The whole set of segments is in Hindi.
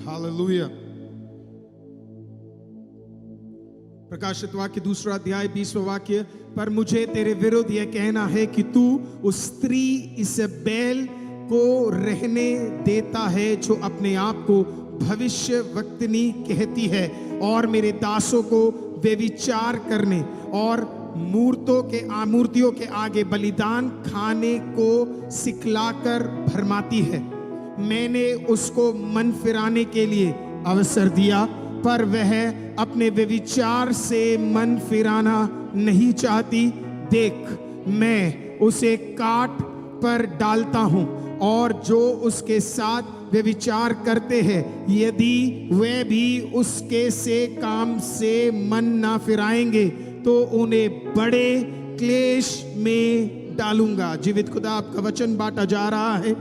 हालेलुया। प्रकाशित वाक्य 2 अध्याय 20वां वाक्य, पर मुझे तेरे विरुद्ध यह कहना है कि तू उस स्त्री इसेबेल को रहने देता है जो अपने आप को भविष्यवक्तिनी कहती है और मेरे दासों को व्यभिचार करने और मूर्तियों के आगे बलिदान खाने को सिखलाकर भरमाती है। मैंने उसको मन फिराने के लिए अवसर दिया, पर वह अपने व्यभिचार से मन फिराना नहीं चाहती। देख, मैं उसे काट पर डालता हूं और जो उसके साथ व्यभिचार करते हैं, यदि वे भी उसके से काम से मन ना फिराएंगे तो उन्हें बड़े क्लेश में डालूंगा। जीवित खुदा आपका वचन बांटा जा रहा है।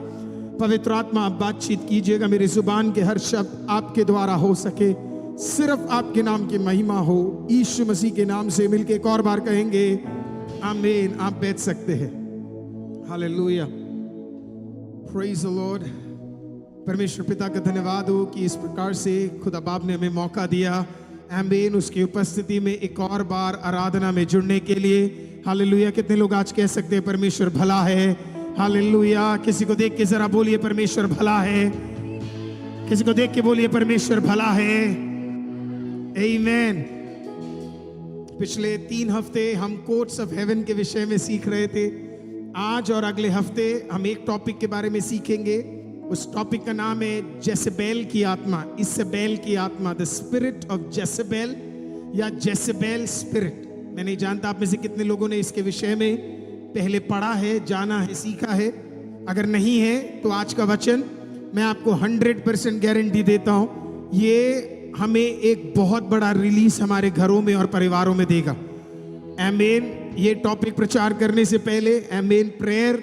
पवित्र आत्मा आप बातचीत कीजिएगा, मेरी जुबान के हर शब्द आपके द्वारा हो सके, सिर्फ आपके नाम की महिमा हो। यीशु मसीह के नाम से मिलके एक और बार कहेंगे आमीन। आप बैठ सकते हैं। Hallelujah, praise the Lord. परमेश्वर पिता का धन्यवाद हो कि इस प्रकार से खुदा बाप ने हमें मौका दिया, आमीन, उसकी उपस्थिति में एक और बार आराधना में जुड़ने के लिए। हालेलुया। कितने लोग आज कह सकते हैं परमेश्वर भला है? हालेलुया। किसी को देख के जरा बोलिए परमेश्वर भला है। किसी को देख के बोलिए परमेश्वर भला है। आमीन। पिछले 3 हफ्ते हम कोर्ट्स ऑफ हेवन के विषय में सीख रहे थे। आज और अगले हफ्ते हम एक टॉपिक के बारे में सीखेंगे। उस टॉपिक का नाम है जेसेबेल की आत्मा, इसेबेल की आत्मा, द स्पिरिट ऑफ जेसेबेल या जेसेबेल स्पिरिट। मैं नहीं जानता आप में से कितने लोगों ने इसके विषय में पहले पढ़ा है, जाना है, सीखा है। अगर नहीं है तो आज का वचन मैं आपको 100% गारंटी देता हूं, ये हमें एक बहुत बड़ा रिलीज हमारे घरों में और परिवारों में देगा। आमीन। ये टॉपिक प्रचार करने से पहले आमीन प्रेयर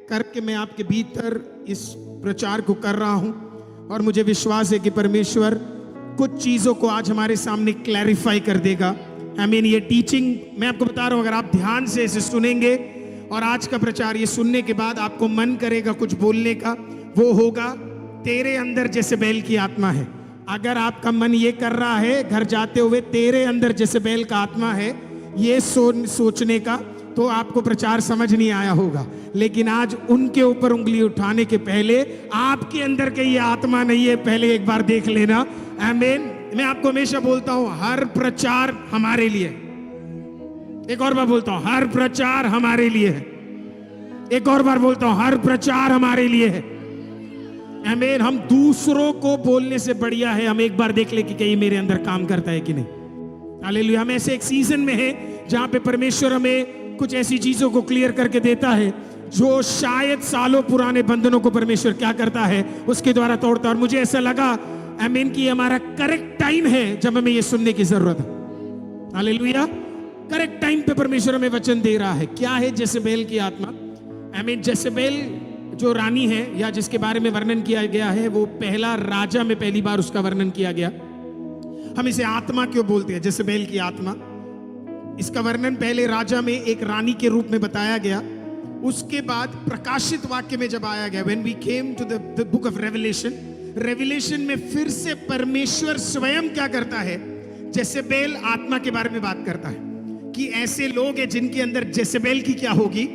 करके मैं आपके भीतर इस प्रचार को कर रहा हूं और मुझे विश्वास है कि परमेश्वर कुछ चीजों को आज हमारे सामने क्लैरिफाई कर देगा। आमीन। ये टीचिंग मैं आपको बता रहा हूं, अगर आप ध्यान से इसे सुनेंगे और आज का प्रचार ये सुनने के बाद आपको मन करेगा कुछ बोलने का, वो होगा तेरे अंदर जेसेबेल की आत्मा है। अगर आपका मन ये कर रहा है घर जाते हुए तेरे अंदर जेसेबेल का आत्मा है, ये सोचने का, तो आपको प्रचार समझ नहीं आया होगा। लेकिन आज उनके ऊपर उंगली उठाने के पहले आपके अंदर के ये आत्मा नहीं है, पहले एक बार देख लेना। आमीन। मैं आपको हमेशा बोलता हूं हर प्रचार हमारे लिए, एक और बार बोलता हूं हर प्रचार हमारे लिए है। एक और बार बोलता हूं हर प्रचार हमारे लिए है। आमीन। हम दूसरों को बोलने से बढ़िया है हम एक बार देख ले कि कहीं मेरे अंदर काम करता है कि नहीं। हालेलुया। हम ऐसे एक सीजन में है जहां पे परमेश्वर हमें कुछ ऐसी चीजों को क्लियर करके देता है जो शायद सालों पुराने बंधनों को परमेश्वर क्या करता है उसके द्वारा तोड़ता है। और मुझे ऐसा लगा आमीन कि हमारा करेक्ट टाइम है जब हमें ये सुनने की जरूरत है। हालेलुया। करेक्ट टाइम पे परमेश्वर हमें वचन दे रहा है। क्या है जेसेबेल की आत्मा? आमीन। जेसेबेल जो रानी है या जिसके बारे में वर्णन किया गया है, वो पहला राजा में पहली बार उसका वर्णन किया गया। हम इसे आत्मा क्यों बोलते हैं? जेसेबेल की आत्मा। इसका वर्णन पहले राजा में एक रानी के रूप में बताया गया। उसके बाद प्रकाशित वाक्य में जब आया गया, when we came to the book of Revelation, revelation में फिर से परमेश्वर स्वयं क्या करता है? जेसेबेल आत्मा के बारे में बात करता है कि ऐसे लोग हैं जिनके अंदर जेसेबेल की क्या होगी?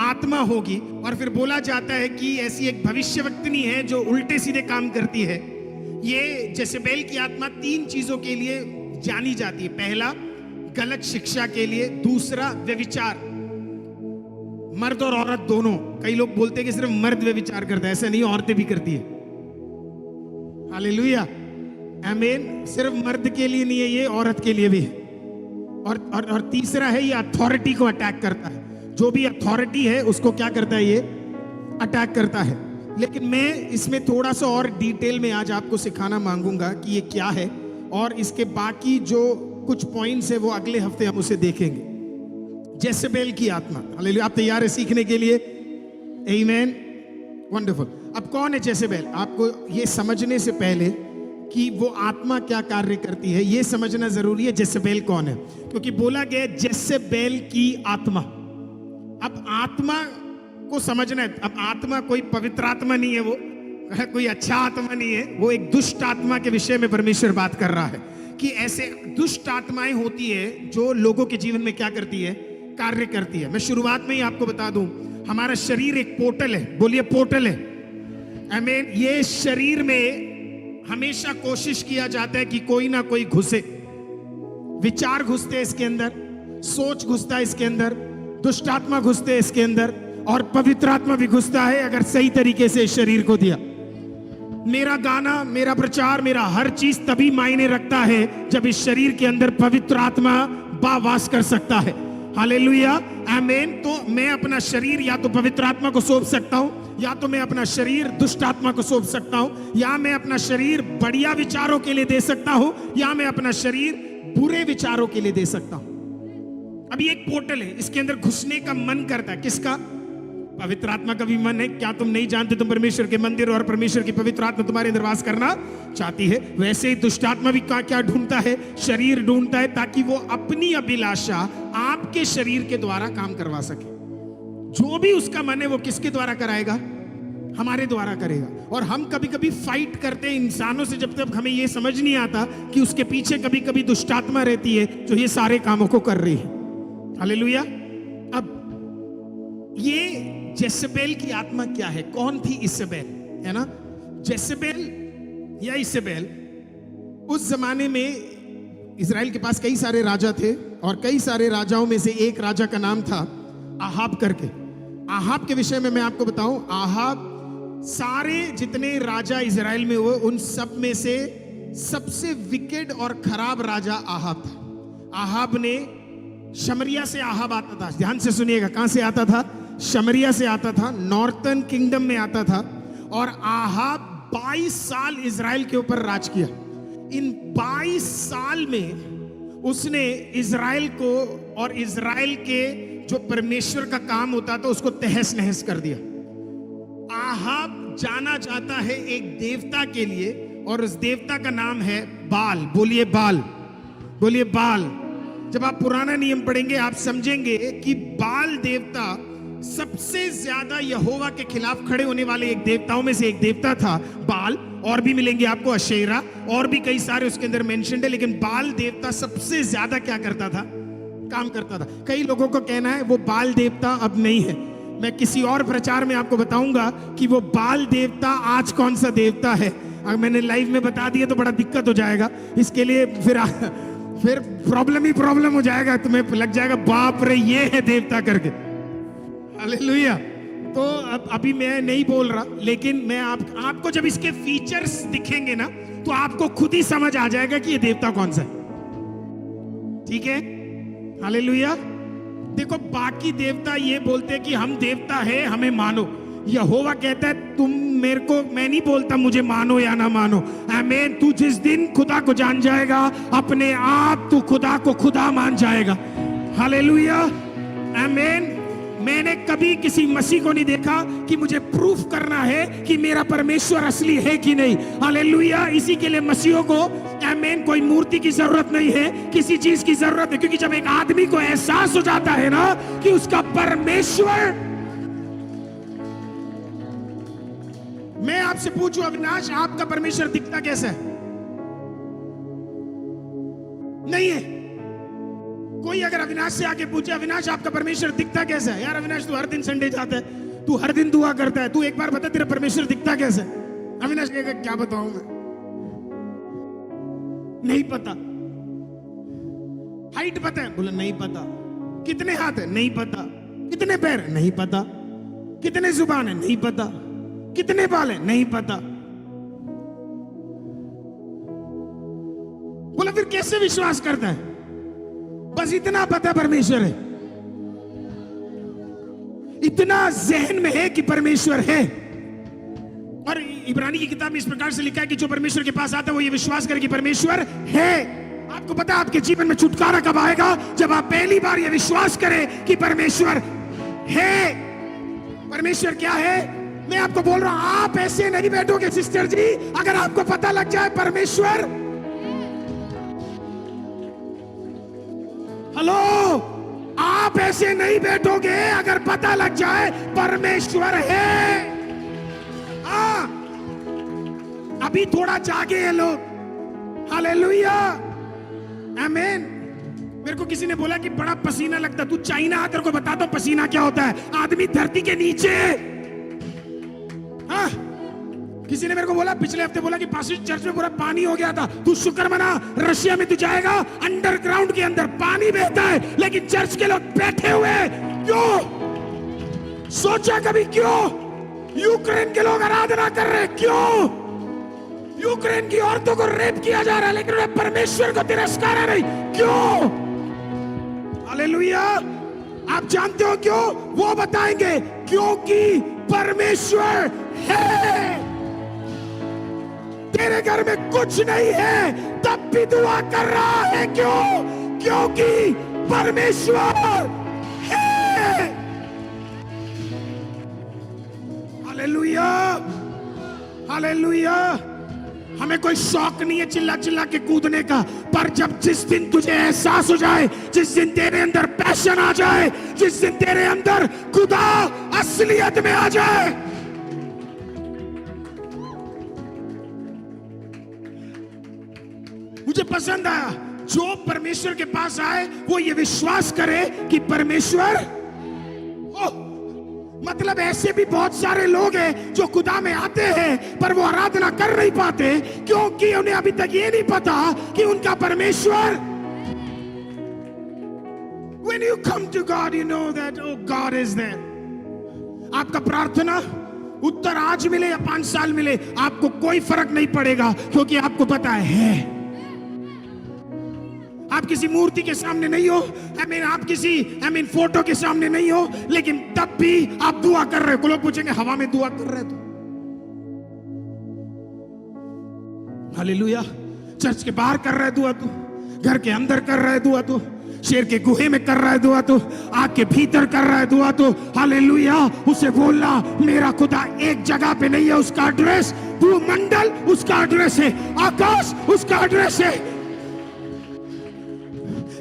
आत्मा होगी। और फिर बोला जाता है कि ऐसी एक भविष्यवक्तिनी है जो उल्टे सीधे काम करती है। ये जेसेबेल की आत्मा 3 चीजों के लिए जानी जाती है। पहला, गलत शिक्षा के लिए। दूसरा, व्यभिचार, मर्द और औरत दोनों। कई लोग बोलते हैं कि सिर्फ मर्द व्यभिचार करता है, ऐसा नहीं, औरतें भी करती है। हालेलुया। आमीन। सिर्फ मर्द के लिए नहीं है, ये औरत के लिए भी है। और तीसरा है, ये अथॉरिटी को अटैक करता है। जो भी अथॉरिटी है उसको क्या करता है? ये अटैक करता है। लेकिन मैं इसमें थोड़ा सा और डिटेल में आज आपको सिखाना मांगूंगा कि ये क्या है, और इसके बाकी जो कुछ पॉइंट्स है वो अगले हफ्ते हम उसे देखेंगे। जेसेबेल की आत्मा। हालेलुया। आप तैयार है सीखने के लिए? आमीन। वंडरफुल। अब कौन है जेसेबेल? आपको ये समझने से पहले कि वो आत्मा क्या कार्य करती है, ये समझना जरूरी है। जेसेबेल कौन है? क्योंकि बोला गया जेसेबेल की आत्मा। अब आत्मा को समझना है। अब आत्मा कोई पवित्र आत्मा नहीं है, वो कोई अच्छा आत्मा नहीं है, वो एक दुष्ट आत्मा के विषय में परमेश्वर बात कर रहा है कि ऐसे दुष्ट आत्माएं होती है जो लोगों के जीवन में क्या करती है, कार्य करती है। मैं शुरुआत में ही आपको बता दूं, हमारा शरीर एक पोर्टल है, बोलिए पोर्टल है। आमीन। ये शरीर में हमेशा कोशिश किया जाता है कि कोई ना कोई घुसे, विचार घुसते हैं इसके अंदर, सोच घुसता है इसके अंदर, दुष्ट आत्मा घुसते हैं इसके अंदर, और पवित्र आत्मा भी घुसता है अगर सही तरीके से इस शरीर को दिया। मेरा गाना, मेरा प्रचार, मेरा हर चीज तभी मायने रखता है जब इस शरीर के अंदर पवित्र आत्मा वास कर सकता है। हालेलुया, आमीन। तो मैं अपना शरीर या तो पवित्र आत्मा को सौंप सकता हूं, या तो मैं अपना शरीर दुष्ट आत्मा को सौंप सकता हूं, या मैं अपना शरीर बढ़िया विचारों के लिए दे सकता हूं, या मैं अपना शरीर बुरे विचारों के लिए दे सकता हूं। अभी एक पोर्टल है, इसके अंदर घुसने का मन करता है। किसका? पवित्र आत्मा का भी मन है। क्या तुम नहीं जानते तुम परमेश्वर के मंदिर और परमेश्वर की पवित्र आत्मा तुम्हारे अंदर वास करना चाहती है? वैसे ही दुष्ट आत्मा भी क्या ढूंढता है? शरीर ढूंढता है, ताकि वो अपनी अभिलाषा आपके शरीर के द्वारा काम करवा सके। जो भी उसका मन है वो किसके द्वारा कराएगा? हमारे द्वारा करेगा। और हम कभी कभी फाइट करते हैं इंसानों से जब तक हमें ये समझ नहीं आता कि उसके पीछे कभी कभी दुष्ट आत्मा रहती है जो ये सारे कामों को कर रही है। हालेलुया। अब ये जेसेबेल की आत्मा क्या है? कौन थी इसेबेल? है ना, जेसेबेल या इसेबेल, उस जमाने में इजराइल के पास कई सारे राजा थे, और कई सारे राजाओं में से एक राजा का नाम था आहाब करके। आहाब के विषय में मैं आपको बताऊं, आहाब सारे जितने राजा इजराइल में हुए उन सब में से सबसे विकेड और खराब राजा आहाब था। आहाब ने शमरिया से आहाब आता था, ध्यान से सुनिएगा, कहां से आता था? शमरिया से आता था, नॉर्थर्न किंगडम में आता था। और आहाब 22 साल इजराइल के ऊपर राज किया। इन 22 साल में उसने इजराइल को और इजराइल के जो परमेश्वर का काम होता था उसको तहस नहस कर दिया। आहाब जाना जाता है एक देवता के लिए, और उस देवता का नाम है बाल। बोलिए बाल, बोलिए बाल। जब आप पुराना नियम पढ़ेंगे आप समझेंगे कि बाल देवता सबसे ज्यादा यहोवा के खिलाफ खड़े होने वाले एक देवताओं में से एक देवता था बाल। और भी मिलेंगे आपको, अशेरा और भी कई सारे उसके अंदर मेंशन्ड है, लेकिन बाल देवता सबसे ज्यादा क्या करता था? काम करता था। कई लोगों को कहना है वो बाल देवता अब नहीं है। मैं किसी और प्रचार में आपको बताऊंगा कि वो बाल देवता आज कौन सा देवता है। अगर मैंने लाइव में बता दिया तो बड़ा दिक्कत हो जाएगा, इसके लिए फिर प्रॉब्लम ही प्रॉब्लम हो जाएगा, तुम्हें लग जाएगा बाप रे ये है देवता करके। हालेलुया। तो अब अभी मैं नहीं बोल रहा, लेकिन मैं आपको जब इसके फीचर्स दिखेंगे ना तो आपको खुद ही समझ आ जाएगा कि ये देवता कौन सा है। ठीक है, हालेलुया। देखो, बाकी देवता ये बोलते हैं कि हम देवता है, हमें मानो। यहोवा कहता है तुम मेरे को, मैं नहीं बोलता मुझे मानो या ना मानो। आमीन। तू जिस दिन खुदा को जान जाएगा अपने आप, तू खुदा को खुदा मान जाएगा। हालेलुया, आमीन। मैंने कभी किसी मसीह को नहीं देखा कि मुझे प्रूफ करना है कि मेरा परमेश्वर असली है कि नहीं। हालेलुया। इसी के लिए मसीहों को, आमीन, कोई मूर्ति की जरूरत नहीं है, किसी चीज की जरूरत है, क्योंकि जब एक आदमी को एहसास हो जाता है ना कि उसका परमेश्वर। मैं आपसे पूछूं अविनाश, आपका परमेश्वर दिखता कैसा है? नहीं है। कोई अगर अविनाश से आके पूछे अविनाश आपका परमेश्वर दिखता कैसा है? यार अविनाश तू हर दिन संडे जाता है, तू हर दिन दुआ करता है, तू एक बार बता तेरा परमेश्वर दिखता कैसा है? अविनाश कहेगा क्या बताऊं मैं, नहीं पता। हाइट पता है? बोला नहीं पता। कितने हाथ है? नहीं पता। कितने पैर है? नहीं पता। कितने जुबान है? नहीं पता। कितने बाल है? नहीं पता। बोला फिर कैसे विश्वास करता है? बस इतना पता परमेश्वर है, इतना जहन में है कि परमेश्वर है। और इब्रानी की किताब में इस प्रकार से लिखा है कि जो परमेश्वर के पास आता है वो ये विश्वास करे कि परमेश्वर है। आपको पता है आपके जीवन में छुटकारा कब आएगा? जब आप पहली बार ये विश्वास करें कि परमेश्वर है। परमेश्वर क्या है? मैं आपको बोल रहा हूं, आप ऐसे नहीं बैठोगे सिस्टर जी अगर आपको पता लग जाए परमेश्वर। हेलो, आप ऐसे नहीं बैठोगे अगर पता लग जाए परमेश्वर है। अभी थोड़ा जागे हैं लोग। हालेलुया, आमीन। मेरे को किसी ने बोला कि बड़ा पसीना लगता, तू चाइना आ, तेरे को बताता हूं पसीना क्या होता है। आदमी धरती के नीचे, हाँ। किसी ने मेरे को बोला पिछले हफ्ते, बोला कि पास्टर चर्च में पूरा पानी हो गया था। तू शुक्र मना, रशिया में तू जाएगा, अंडरग्राउंड के अंदर पानी बहता है, लेकिन चर्च के लोग बैठे हुए हैं। क्यों? सोचा कभी क्यों? यूक्रेन के लोग आराधना कर रहे हैं, क्यों? यूक्रेन की औरतों को रेप किया जा रहा है, लेकिन उन्हें परमेश्वर को तिरस्कार नहीं, क्यों? हालेलुया। आप जानते हो क्यों? वो बताएंगे, क्योंकि परमेश्वर है। तेरे घर में कुछ नहीं है, तब भी दुआ कर रहा है, क्यों? क्योंकि परमेश्वर है। Hallelujah, hallelujah. हमें कोई शौक नहीं है चिल्ला चिल्ला के कूदने का, पर जिस दिन तुझे एहसास हो जाए, जिस दिन तेरे अंदर पैशन आ जाए, जिस दिन तेरे अंदर खुदा असलियत में आ जाए, मुझे पसंद आया, जो परमेश्वर के पास आए वो ये विश्वास करे कि परमेश्वर, मतलब ऐसे भी बहुत सारे लोग हैं जो खुदा में आते हैं पर वो आराधना कर नहीं पाते, क्योंकि उन्हें अभी तक ये नहीं पता कि उनका परमेश्वर, when you come to God you know that oh God is there। आपका प्रार्थना उत्तर आज मिले या 5 साल मिले, आपको कोई फर्क नहीं पड़ेगा, क्योंकि आपको पता है। आप किसी मूर्ति के सामने नहीं हो, आप किसी फोटो के सामने नहीं हो, लेकिन तब भी आप दुआ कर रहे हो। लोग पूछेंगे हवा में दुआ कर रहे हो तो? हालेलुया। चर्च के बाहर कर रहा है दुआ तू, घर के अंदर कर रहा है दुआ तू, शेर के गुहे में कर रहा है दुआ तू, आग के भीतर कर रहा है दुआ तू। हालेलुया। उसे बोलना, मेरा खुदा एक जगह पे नहीं है, उसका एड्रेस भूमंडल, उसका एड्रेस है आकाश, उसका एड्रेस है।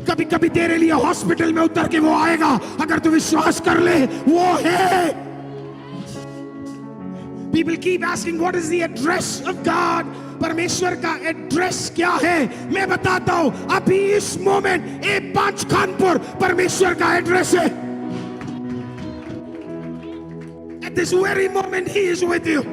कभी कभी तेरे लिए हॉस्पिटल में उतर के वो आएगा, अगर तू विश्वास कर ले वो है। People keep asking what is the address of God? परमेश्वर का एड्रेस क्या है? मैं बताता हूं, अभी इस मोमेंट A5 खानपुर परमेश्वर का एड्रेस है। At this very moment he is with you।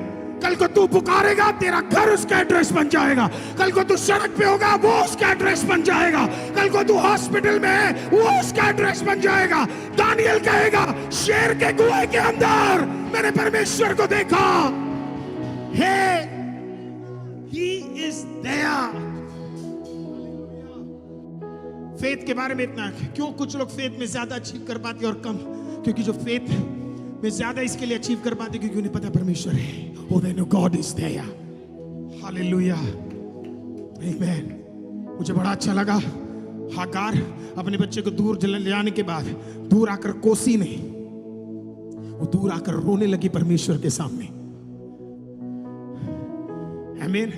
कल को तू पुकारेगा, तेरा घर उसका एड्रेस बन जाएगा। कल को तू सड़क पे होगा, वो उसका एड्रेस बन जाएगा। कल को तू हॉस्पिटल में है, वो उसका एड्रेस बन जाएगा। दानियल कहेगा, शेर के गुहे के अंदर मैंने परमेश्वर को देखा है, he is there। फेथ के बारे में इतना, क्यों कुछ लोग फेथ में ज्यादा अचीव कर पाते और कम? क्योंकि जो फेथ में ज्यादा इसके लिए अचीव कर पाते क्योंकि उन्हें पता परमेश्वर है। Oh, they know God is there। Hallelujah, Amen। मुझे बड़ा अच्छा लगा, हागार अपने बच्चे को दूर ले जाने के बाद दूर आकर कोसी नहीं, वो दूर आकर रोने लगी परमेश्वर के सामने। आमीन।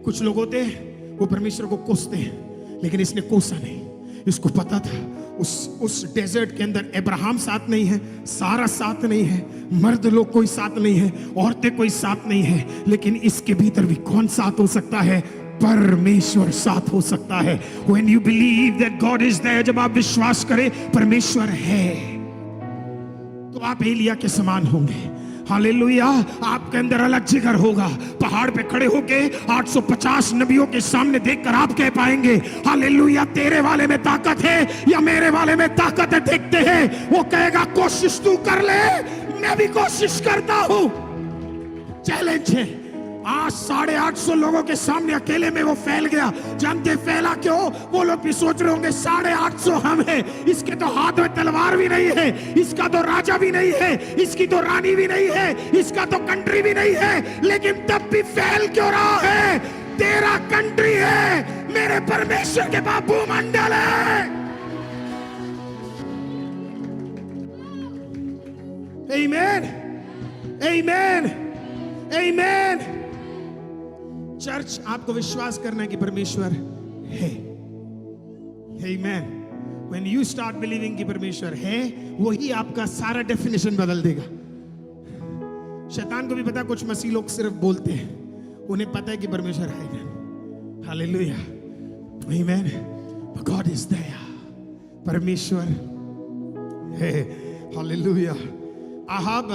कुछ लोग होते हैं वो परमेश्वर को कोसते हैं, लेकिन इसने कोसा नहीं। इसको पता था उस डेजर्ट के अंदर अब्राहम साथ नहीं है, सारा साथ नहीं है, मर्द लोग कोई साथ नहीं है, औरतें कोई साथ नहीं है, लेकिन इसके भीतर भी कौन साथ हो सकता है? परमेश्वर साथ हो सकता है। When you believe that God is there, जब आप विश्वास करें परमेश्वर है, तो आप एलिया के समान होंगे। हालेलुया। आपके अंदर अलग जिगर होगा। पहाड़ पे खड़े होके 850 नबियों के सामने देखकर आप कह पाएंगे, हालेलुया, तेरे वाले में ताकत है या मेरे वाले में ताकत है, देखते हैं। वो कहेगा कोशिश तू कर ले, मैं भी कोशिश करता हूं। चैलेंज है। आज 850 लोगों के सामने अकेले में वो फैल गया। जानते फैला क्यों? वो लोग भी सोच रहे होंगे 850 हम हैं, इसके तो हाथ में तलवार भी नहीं है, इसका तो राजा भी नहीं है, इसकी तो रानी भी नहीं है, इसका तो कंट्री भी नहीं है, लेकिन तब भी फैल क्यों रहा है? तेरा कंट्री है, मेरे परमेश्वर के बाबू मंडल है। आमीन, आमीन, आमीन। चर्च, आपको विश्वास करना है कि परमेश्वर है। Amen। When you start believing कि परमेश्वर है, वही आपका सारा डेफिनेशन बदल देगा। शैतान को भी पता, कुछ मसीह लोग सिर्फ बोलते हैं, उन्हें पता है कि परमेश्वर आएगा। हालेलुया, आमीन। गॉड इज देयर, परमेश्वर है। हालेलुया। आहाब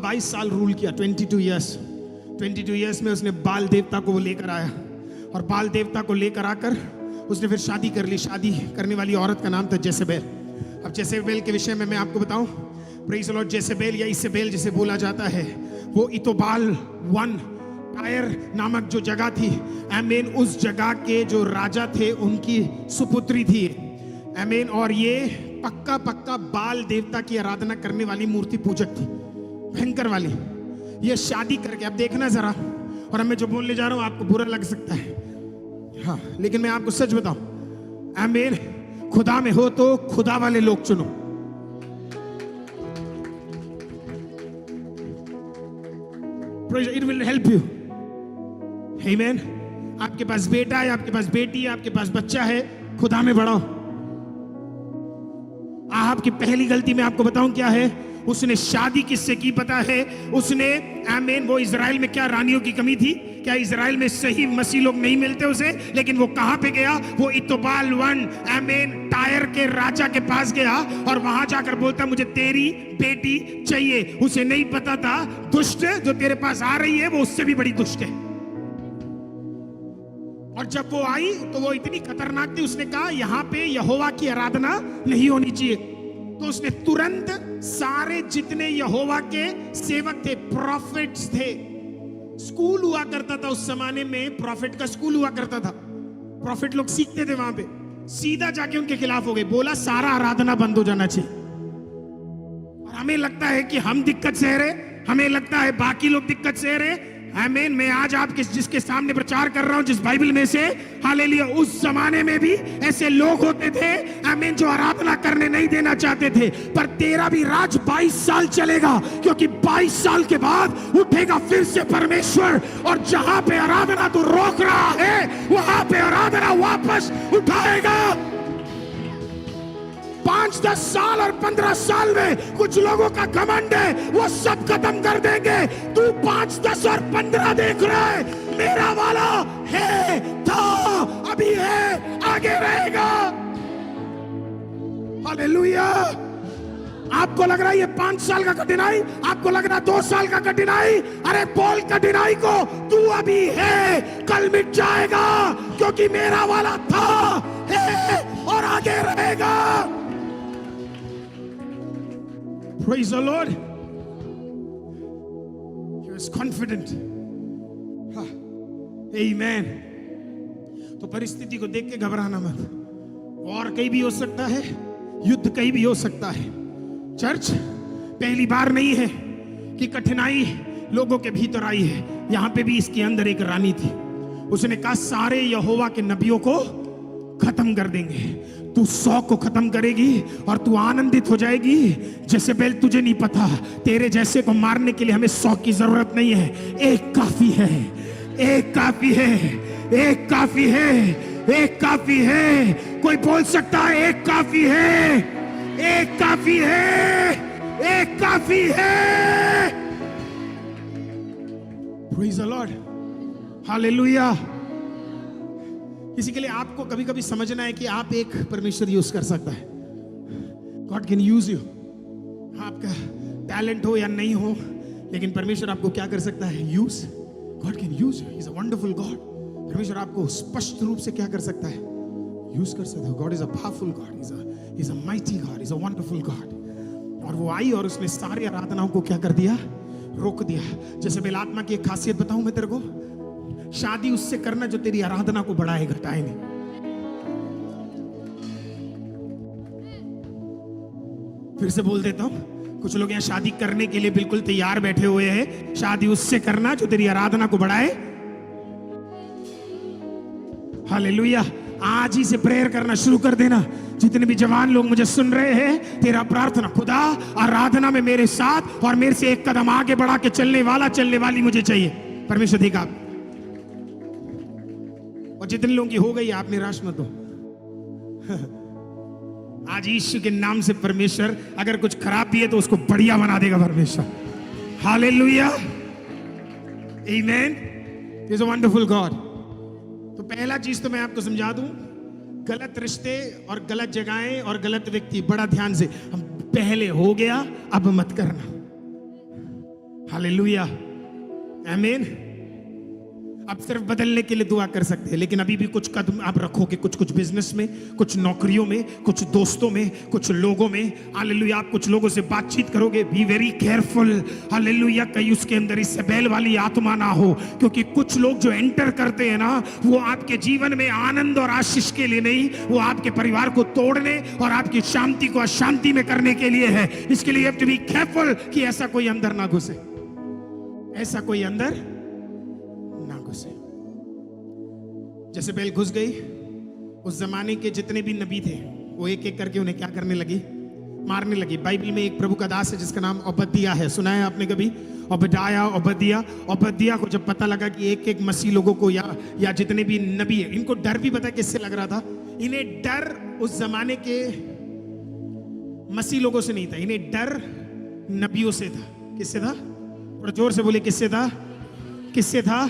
22 साल रूल किया, 22 इयर्स में उसने बाल देवता को लेकर आया, और बाल देवता को लेकर आकर उसने फिर शादी कर ली। शादी करने वाली औरत का नाम था जेसेबेल। अब जेसेबेल के विषय में मैं आपको बताऊं, प्रेज़ द लॉर्ड, जेसेबेल या इसेबेल जिसे बोला जाता है, वो इतोबाल 1 टायर नामक जो जगह थी, आमीन, उस जगह के जो राजा थे उनकी सुपुत्री थी, आमीन। और ये पक्का बाल देवता की आराधना करने वाली मूर्ति पूजक थी, भयंकर वाली। ये शादी करके, अब देखना जरा, और अब मैं जो बोलने जा रहा हूं आपको बुरा लग सकता है, हाँ, लेकिन मैं आपको सच बताऊं, आमीन, खुदा में हो तो खुदा वाले लोग चुनो। इट विल हेल्प यू, आमीन। आपके पास बेटा है, आपके पास बेटी है, आपके पास बच्चा है, खुदा में बढ़ाओ। आपकी पहली गलती मैं आपको बताऊं क्या है, उसने शादी किससे की पता है? उसने, आमीन, वो इजराइल में क्या रानियों की कमी थी? क्या इजराइल में सही मसीह लोग नहीं मिलते उसे? लेकिन वो कहां पे गया? वो इतोबाल 1, आमीन, टायर के राजा के पास गया और वहां जाकर बोलता मुझे तेरी बेटी चाहिए। उसे नहीं पता था दुष्ट जो तेरे पास आ रही है वो उससे भी बड़ी दुष्ट है। और जब वो आई तो वो इतनी खतरनाक थी, उसने कहा यहां पे यहोवा की आराधना नहीं होनी चाहिए। तो उसने तुरंत सारे जितने यहोवा के सेवक थे, प्रॉफिट्स थे, स्कूल हुआ करता था उस जमाने में, प्रॉफिट का स्कूल हुआ करता था, प्रॉफिट लोग सीखते थे वहां पे, सीधा जाके उनके खिलाफ हो गए, बोला सारा आराधना बंद हो जाना चाहिए। और हमें लगता है कि हम दिक्कत सह रहे, हमें लगता है बाकी लोग दिक्कत सह रहे, आमीन। मैं आज आपके जिसके सामने प्रचार कर रहा हूं, जिस बाइबल में से, हालेलुया, उस जमाने में भी ऐसे लोग होते थे, आमीन, जो आराधना करने नहीं देना चाहते थे। पर तेरा भी राज 22 साल चलेगा, क्योंकि 22 साल के बाद उठेगा फिर से परमेश्वर, और जहां पे आराधना तू रोक रहा है वहां पे आराधना वापस उठाएगा। 5, 10 साल और 15 साल में कुछ लोगों का घमंड है, वो सब खत्म कर देंगे। तू 5, 10 और 15 देख रहा है, मेरा वाला है, था, अभी है, आगे रहेगा। हालेलुया। आपको लग रहा है ये 5 साल का कठिनाई, आपको लग रहा है 2 साल का कठिनाई, अरे बोल कठिनाई को, तू अभी है, कल मिट जाएगा, क्योंकि मेरा वाला था, है और आगे रहेगा। Praise the Lord. He was confident. Amen. तो परिस्थिति को देख के घबराना मत। और कहीं भी हो सकता है, युद्ध कहीं भी हो सकता है। चर्च, पहली बार नहीं है कि कठिनाई लोगों के भीतर आई है। यहां पे भी इसके अंदर एक रानी थी, उसने कहा सारे यहोवा के नबियों को खत्म कर देंगे, तू 100 को खत्म करेगी और तू आनंदित हो जाएगी। जेसेबेल, तुझे नहीं पता, तेरे जैसे को मारने के लिए हमें 100 की जरूरत नहीं है, एक काफी है, एक काफी है, एक काफी है, एक काफी है। कोई बोल सकता है एक काफी है, एक काफी है, एक काफी है। Praise the Lord, hallelujah. इसी के लिए आपको कभी कभी समझना है कि आप एक परमेश्वर यूज कर सकता है। गॉड कैन यूज यू, आपका टैलेंट हो या नहीं हो, लेकिन परमेश्वर आपको क्या कर सकता है? Use. God can use you, he is a wonderful God. परमेश्वर आपको स्पष्ट रूप से क्या कर सकता है? यूज कर सकता है। God is a powerful God, is a mighty God, is a wonderful God. और वो आई और उसने सारी आराधनाओं को क्या कर दिया? रोक दिया। जैसे बेलात्मा की एक खासियत बताऊं मैं तेरे को, शादी उससे करना जो तेरी आराधना को बढ़ाए, घटाए नहीं। फिर से बोल देता हूं, कुछ लोग यहां शादी करने के लिए बिल्कुल तैयार बैठे हुए हैं। शादी उससे करना जो तेरी आराधना को बढ़ाए। हालेलुया। आज ही से प्रेयर करना शुरू कर देना। जितने भी जवान लोग मुझे सुन रहे हैं, तेरा प्रार्थना, खुदा आराधना में मेरे साथ और मेरे से एक कदम आगे बढ़ा के चलने वाला, चलने वाली मुझे चाहिए। परमेश्वर देगा। और जितने लोगों की हो गई, आप निराश मत हो। आज यीशु के नाम से परमेश्वर अगर कुछ खराब भी है तो उसको बढ़िया बना देगा परमेश्वर। हालेलुया, आमीन। Is a wonderful God. तो पहला चीज तो मैं आपको समझा दूं, गलत रिश्ते और गलत जगहें और गलत व्यक्ति, बड़ा ध्यान से, हम पहले हो गया अब मत करना। हालेलुया, आमीन। आप सिर्फ बदलने के लिए दुआ कर सकते हैं, लेकिन अभी भी कुछ कदम आप रखोगे, कुछ बिजनेस में, कुछ नौकरियों में, कुछ दोस्तों में, कुछ लोगों में। हालेलुया, आप कुछ लोगों से बातचीत करोगे, बी वेरी केयरफुल। हालेलुया, कहीं उसके अंदर इसेबेल वाली आत्मा ना हो, क्योंकि कुछ लोग जो एंटर करते हैं ना, वो आपके जीवन में आनंद और आशीष के लिए नहीं, वो आपके परिवार को तोड़ने और आपकी शांति को अशांति में करने के लिए है। इसके लिए टू बी केयरफुल कि ऐसा कोई अंदर ना घुसे, ऐसा कोई अंदर ना घुसे। जेसेबेल घुस गई, उस जमाने के जितने भी नबी थे वो एक एक करके उन्हें क्या करने लगी, मारने लगी। बाइबल में एक प्रभु का दास है जिसका नाम ओबद्याह है, सुना है आपने कभी? ओबद्याह को जब पता लगा कि एक एक मसीह लोगों को या जितने भी नबी है, इनको डर भी पता किससे लग रहा था? इन्हें डर उस जमाने के मसीह लोगों से नहीं था, इन्हें डर नबियों से था। किससे था? और जोर से बोले, किससे था? किससे था?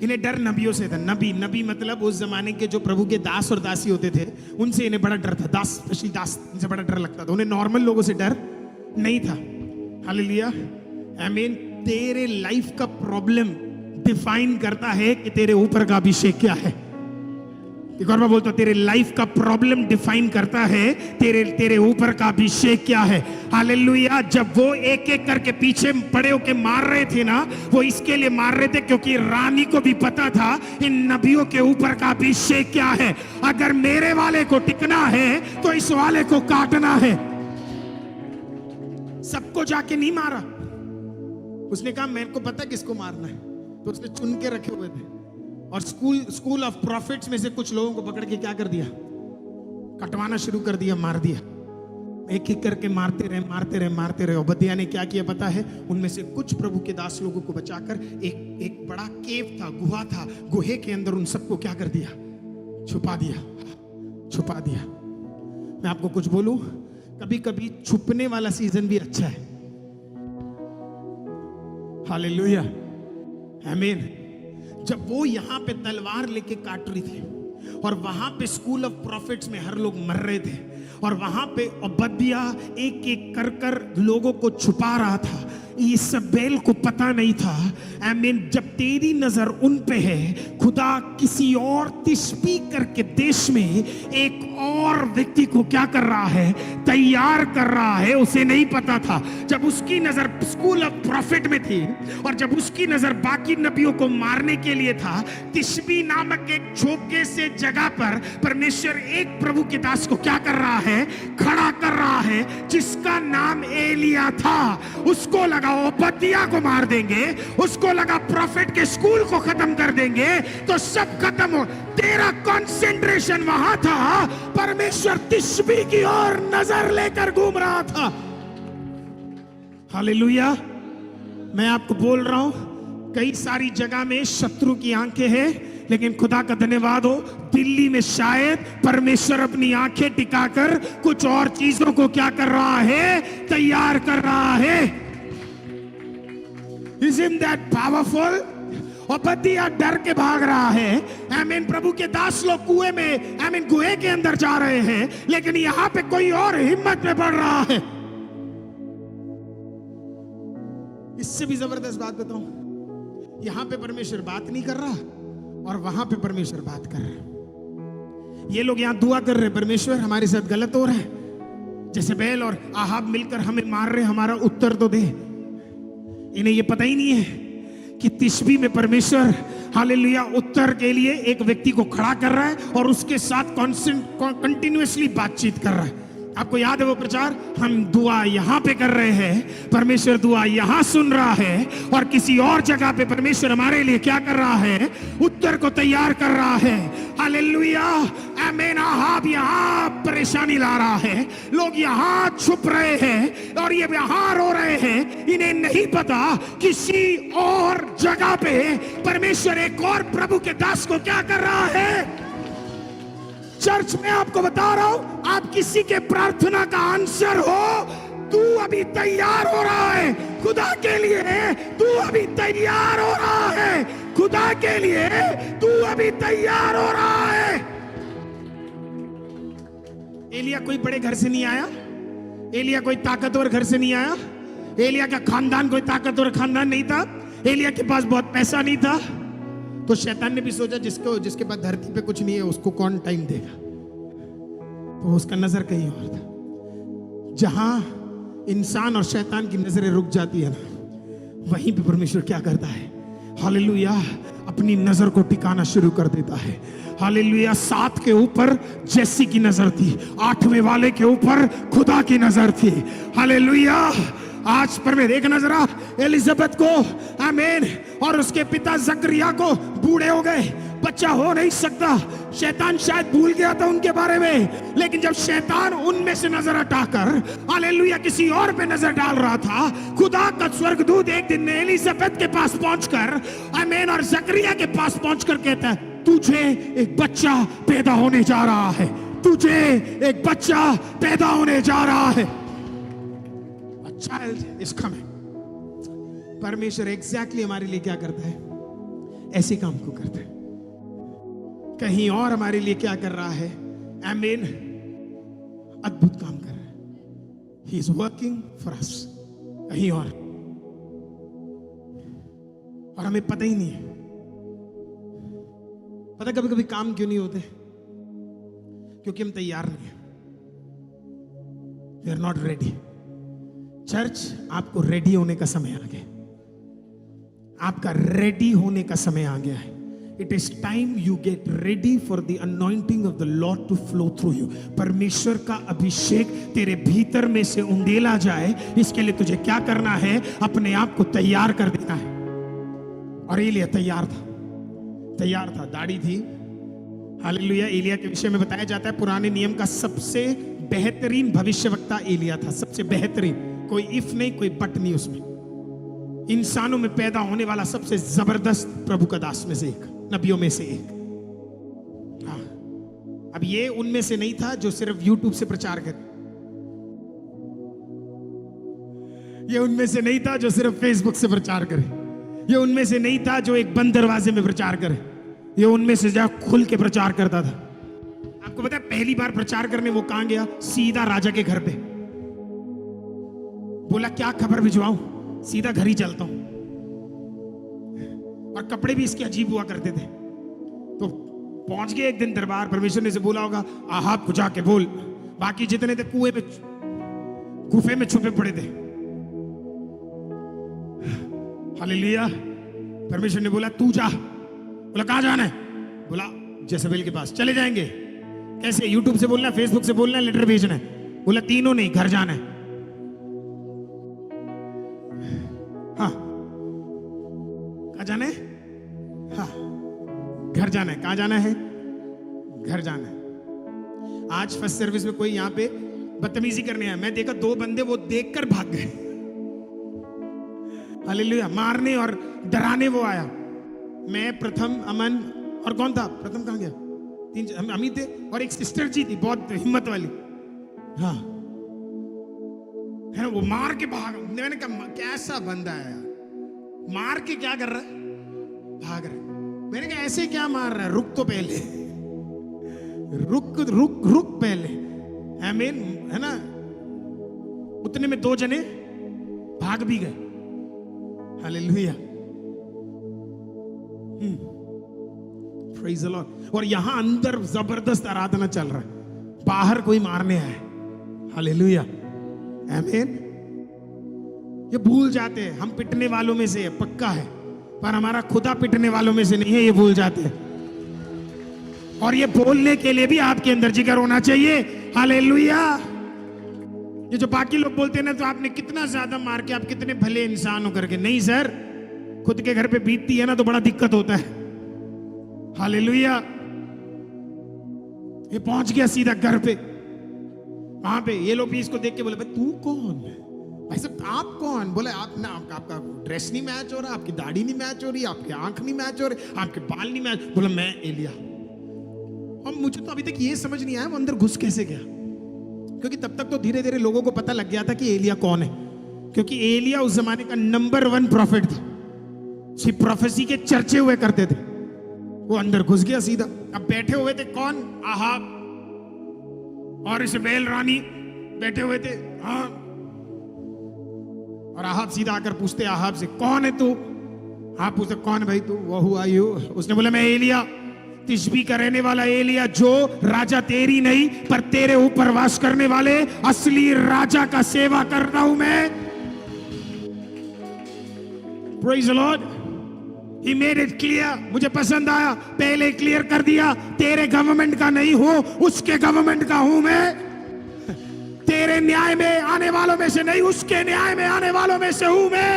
इन्हें डर नबियों से था। नबी मतलब उस जमाने के जो प्रभु के दास और दासी होते थे, उनसे इन्हें बड़ा डर था। दास, स्पेशली दास, इनसे बड़ा डर लगता था। उन्हें नॉर्मल लोगों से डर नहीं था। हालेलुया, आमीन। तेरे लाइफ का प्रॉब्लम डिफाइन करता है कि तेरे ऊपर का अभिषेक क्या है। एक और मैं बोलता हूं, तेरे लाइफ का प्रॉब्लम डिफाइन करता है तेरे ऊपर का अभिषेक क्या है। हालेलुया। जब वो एक एक करके पीछे पड़े होके मार रहे थे ना, वो इसके लिए मार रहे थे क्योंकि रानी को भी पता था इन नबियों के ऊपर का अभिषेक क्या है। अगर मेरे वाले को टिकना है तो इस वाले को काटना है। सबको जाके नहीं मारा, उसने कहा मेरे को पता किसको मारना है, तो उसने चुन के रखे हुए थे। और स्कूल ऑफ प्रॉफिट्स में से कुछ लोगों को पकड़ के क्या कर दिया, कटवाना शुरू कर दिया, मार दिया। एक एक करके मारते रहे। ओबद्याह ने क्या किया पता है? उनमें से कुछ प्रभु के दास लोगों को बचाकर एक बड़ा केव था, गुहा था, गुहे के अंदर उन सबको क्या कर दिया, छुपा दिया। मैं आपको कुछ बोलूं, कभी कभी छुपने वाला सीजन भी अच्छा है। हालेलुया, आमीन। जब वो यहां पे तलवार लेके काट रही थी और वहां पे स्कूल ऑफ प्रॉफिट्स में हर लोग मर रहे थे, और वहां पे ओबद्याह एक एक कर लोगों को छुपा रहा था, इसेबेल को पता नहीं था। आमीन। जब तेरी नजर उन पे है, खुदा किसी और तिशबी करके देश में एक और व्यक्ति को क्या कर रहा है, तैयार कर रहा है, उसे नहीं पता था। जब उसकी नजर स्कूल ऑफ प्रॉफिट में थी और जब उसकी नजर बाकी नबियों को मारने के लिए था, तिशबी नामक एक झोंके से जगह पर परमेश्वर एक प्रभु के दास को क्या कर रहा है, खड़ा कर रहा है, जिसका नाम एलिया था। उसको लगा ओबद्याह को मार देंगे, उसको लगा प्रॉफिट के स्कूल को खत्म कर देंगे तो सब खत्म हो। तेरा कंसंट्रेशन वहां था, परमेश्वर तिशबी की ओर नजर लेकर घूम रहा था। हालेलुया। मैं आपको बोल रहा हूं, कई सारी जगह में शत्रु की आंखें हैं, लेकिन खुदा का धन्यवाद हो, दिल्ली में शायद परमेश्वर अपनी आंखें टिकाकर कुछ और चीजों को क्या कर रहा है, तैयार कर रहा है। Isn't that powerful? ओबद्याह डर के भाग रहा है। आमीन। प्रभु के दास लोग कुएं में, आमीन, गुहे के अंदर जा रहे हैं, लेकिन यहां पे कोई और हिम्मत में बढ़ रहा है। इससे भी जबरदस्त बात बताऊं, यहां पे परमेश्वर बात नहीं कर रहा और वहां पे परमेश्वर बात कर रहा है। ये लोग यहां दुआ कर रहे हैं, परमेश्वर हमारे साथ गलत हो रहा है, जेसेबेल और आहाब मिलकर हमें मार रहे, हमारा उत्तर तो दे। इन्हें ये पता ही नहीं है कि तिशबी में परमेश्वर, हालेलुया, उत्तर के लिए एक व्यक्ति को खड़ा कर रहा है और उसके साथ कंटिन्यूअसली बातचीत कर रहा है। आपको याद है वो प्रचार, हम दुआ यहां पे कर रहे हैं, परमेश्वर दुआ यहां सुन रहा है, और किसी और जगह पे परमेश्वर हमारे लिए क्या कर रहा है, उत्तर को तैयार कर रहा है। हालेलुया, आमीन। आहाब यहां परेशानी ला रहा है, लोग यहां छुप रहे हैं और ये यहां रो रहे हैं। इन्हें नहीं पता किसी और जगह पे परमेश्वर एक और प्रभु के दास को क्या कर रहा है। चर्च में आपको बता रहा हूं, आप किसी के प्रार्थना का आंसर हो, तू अभी तैयार हो रहा है खुदा के लिए, तू अभी तैयार हो रहा है खुदा के लिए, तू अभी तैयार हो रहा है। एलिया कोई बड़े घर से नहीं आया, एलिया कोई ताकतवर घर से नहीं आया, एलिया का खानदान कोई ताकतवर खानदान नहीं था, एलिया के पास बहुत पैसा नहीं था। तो शैतान ने भी सोचा जिसके पास धरती पे कुछ नहीं है उसको कौन टाइम देगा, तो उसका नजर कहीं और था। जहां इंसान और शैतान की नजरें रुक जाती है ना, वहीं पे परमेश्वर क्या करता है, हालेलुया, अपनी नजर को टिकाना शुरू कर देता है। हालेलुया। 7 के ऊपर जैसी की नजर थी, 8वें वाले के ऊपर खुदा की नजर थी। हालेलुया। आज पर मैं देखना जरा एलिजाबेथ को, आमीन, और उसके पिता जकरिया को, बूढ़े हो गए, बच्चा हो नहीं सकता। शैतान शायद भूल गया था उनके बारे में, लेकिन जब शैतान उनमें से नजर हटाकर हालेलुया किसी और पे नजर डाल रहा था, खुदा का स्वर्गदूत एक दिन एलिजाबेथ के पास पहुंचकर, आमीन, और जकरिया के पास पहुंचकर कहता है, तुझे एक बच्चा पैदा होने जा रहा है, तुझे एक बच्चा पैदा होने जा रहा है। Child is coming. परमेश्वर एग्जैक्टली हमारे लिए क्या करता है, ऐसे काम को करता है। कहीं और हमारे लिए क्या कर रहा है, आमीन, अद्भुत काम कर रहा है। He is working for us कहीं और हमें पता ही नहीं है। पता कभी कभी काम क्यों नहीं होते, क्योंकि हम तैयार नहीं है, we are not ready. Church, आपको रेडी होने का समय आ गया, आपका रेडी होने का समय आ गया है। It is time you get ready for the anointing of the lord to flow through you. परमेश्वर का अभिषेक तेरे भीतर में से उंडेला जाए, इसके लिए तुझे क्या करना है, अपने आप को तैयार कर देना है। और एलिया तैयार था, दाढ़ी थी। हालेलुया। एलिया के विषय में बताया जाता है पुराने नियम का सबसे बेहतरीन भविष्यवक्ता एलिया था, सबसे बेहतरीन, कोई इफ नहीं, कोई बट नहीं उसमें। इंसानों में पैदा होने वाला सबसे जबरदस्त प्रभु का दास में से एक, नबियों में से एक। हाँ, अब ये उनमें से नहीं था जो सिर्फ यूट्यूब से प्रचार करे, ये उनमें से नहीं था जो सिर्फ फेसबुक से प्रचार करे, ये उनमें से नहीं था जो एक बंद दरवाजे में प्रचार करे, ये उनमें से जो खुल के प्रचार करता था। आपको पता है पहली बार प्रचार करने वो कहां गया, सीधा राजा के घर पे। बोला क्या खबर भिजवाऊं, सीधा घर ही चलता हूं। और कपड़े भी इसके अजीब हुआ करते थे। तो पहुंच गए एक दिन दरबार, परमेश्वर ने से बोला होगा आहाब को जाके बोल, बाकी जितने थे कुएं पे, गुफे में छुपे पड़े थे। हालेलुया। परमेश्वर ने बोला तू जा। बोला कहां जाना है, बोला जेसेबेल के पास। चले जाएंगे। कैसे, यूट्यूब से बोलना है, फेसबुक से बोलना है, लेटर भेजना है। बोला तीनों नहीं, घर जाना है। हाँ, कहां जाना है, हाँ, घर जाना है। कहां जाना है, घर जाना है। आज फर्स्ट सर्विस में कोई यहां पे बदतमीजी करने आया, मैं देखा 2 बंदे वो देखकर भाग गए। हालेलुया। मारने और डराने वो आया। मैं, प्रथम, अमन और कौन था, प्रथम कहां गया, 3 हम ही थे, और एक सिस्टर जी थी बहुत हिम्मत वाली। हाँ, है वो मार के भाग। मैंने कहा कैसा बंदा है यार, मार के क्या कर रहा है, भाग रहा है। मैंने कहा ऐसे क्या मार रहा है, रुक तो पहले, रुक पहले, आमीन, है ना। उतने में 2 जने भाग भी गए। हालेलुया। Praise the Lord. और यहां अंदर जबरदस्त आराधना चल रहा है, बाहर कोई मारने आया। हालेलुया, आमीन। ये भूल जाते हैं हम पिटने वालों में से है, पक्का है, पर हमारा खुदा पिटने वालों में से नहीं है, ये भूल जाते हैं। और ये बोलने के लिए भी आपके अंदर जिगर होना चाहिए। हालेलुया। ये जो बाकी लोग बोलते हैं ना, तो आपने कितना ज्यादा मार के आप कितने भले इंसान हो करके, नहीं सर, खुद के घर पे बीतती है ना तो बड़ा दिक्कत होता है। हालेलुया। ये पहुंच गया सीधा घर पे, वहां पे ये लोग भी इसको देख के बोले भाई तू कौन, भाई साहब आप कौन। बोले आप ना, आपका ड्रेस नहीं मैच हो रहा, आपकी दाढ़ी नहीं मैच हो रही, आपकी आंख नहीं मैच हो रही, आपके बाल नहीं मैच। बोला मैं एलिया। और मुझे तो अभी तक ये समझ नहीं आया वो अंदर घुस कैसे गया, क्योंकि तब तक तो धीरे धीरे लोगों को पता लग गया था कि एलिया कौन है, क्योंकि एलिया उस जमाने का नंबर 1 प्रॉफिट था। सिर्फ प्रोफेसी के चर्चे हुए करते थे। वो अंदर घुस गया सीधा। अब बैठे हुए थे कौन? आहाब और इजबेल रानी बैठे हुए थे। हाँ, और आहाब सीधा आकर पूछते आहाब से, कौन है तू? आप पूछते, कौन है भाई तू? वो हुआ यू। उसने बोला, मैं एलिया, तिशबी का रहने वाला एलिया, जो राजा तेरी नहीं पर तेरे ऊपर वास करने वाले असली राजा का सेवा कर रहा हूं मैं। Praise the Lord. He made it clear. मुझे पसंद आया, पहले क्लियर कर दिया, तेरे गवर्नमेंट का नहीं हूं, उसके गवर्नमेंट का हूं मैं। तेरे न्याय में आने वालों में से नहीं, उसके न्याय में आने वालों में से हूं मैं।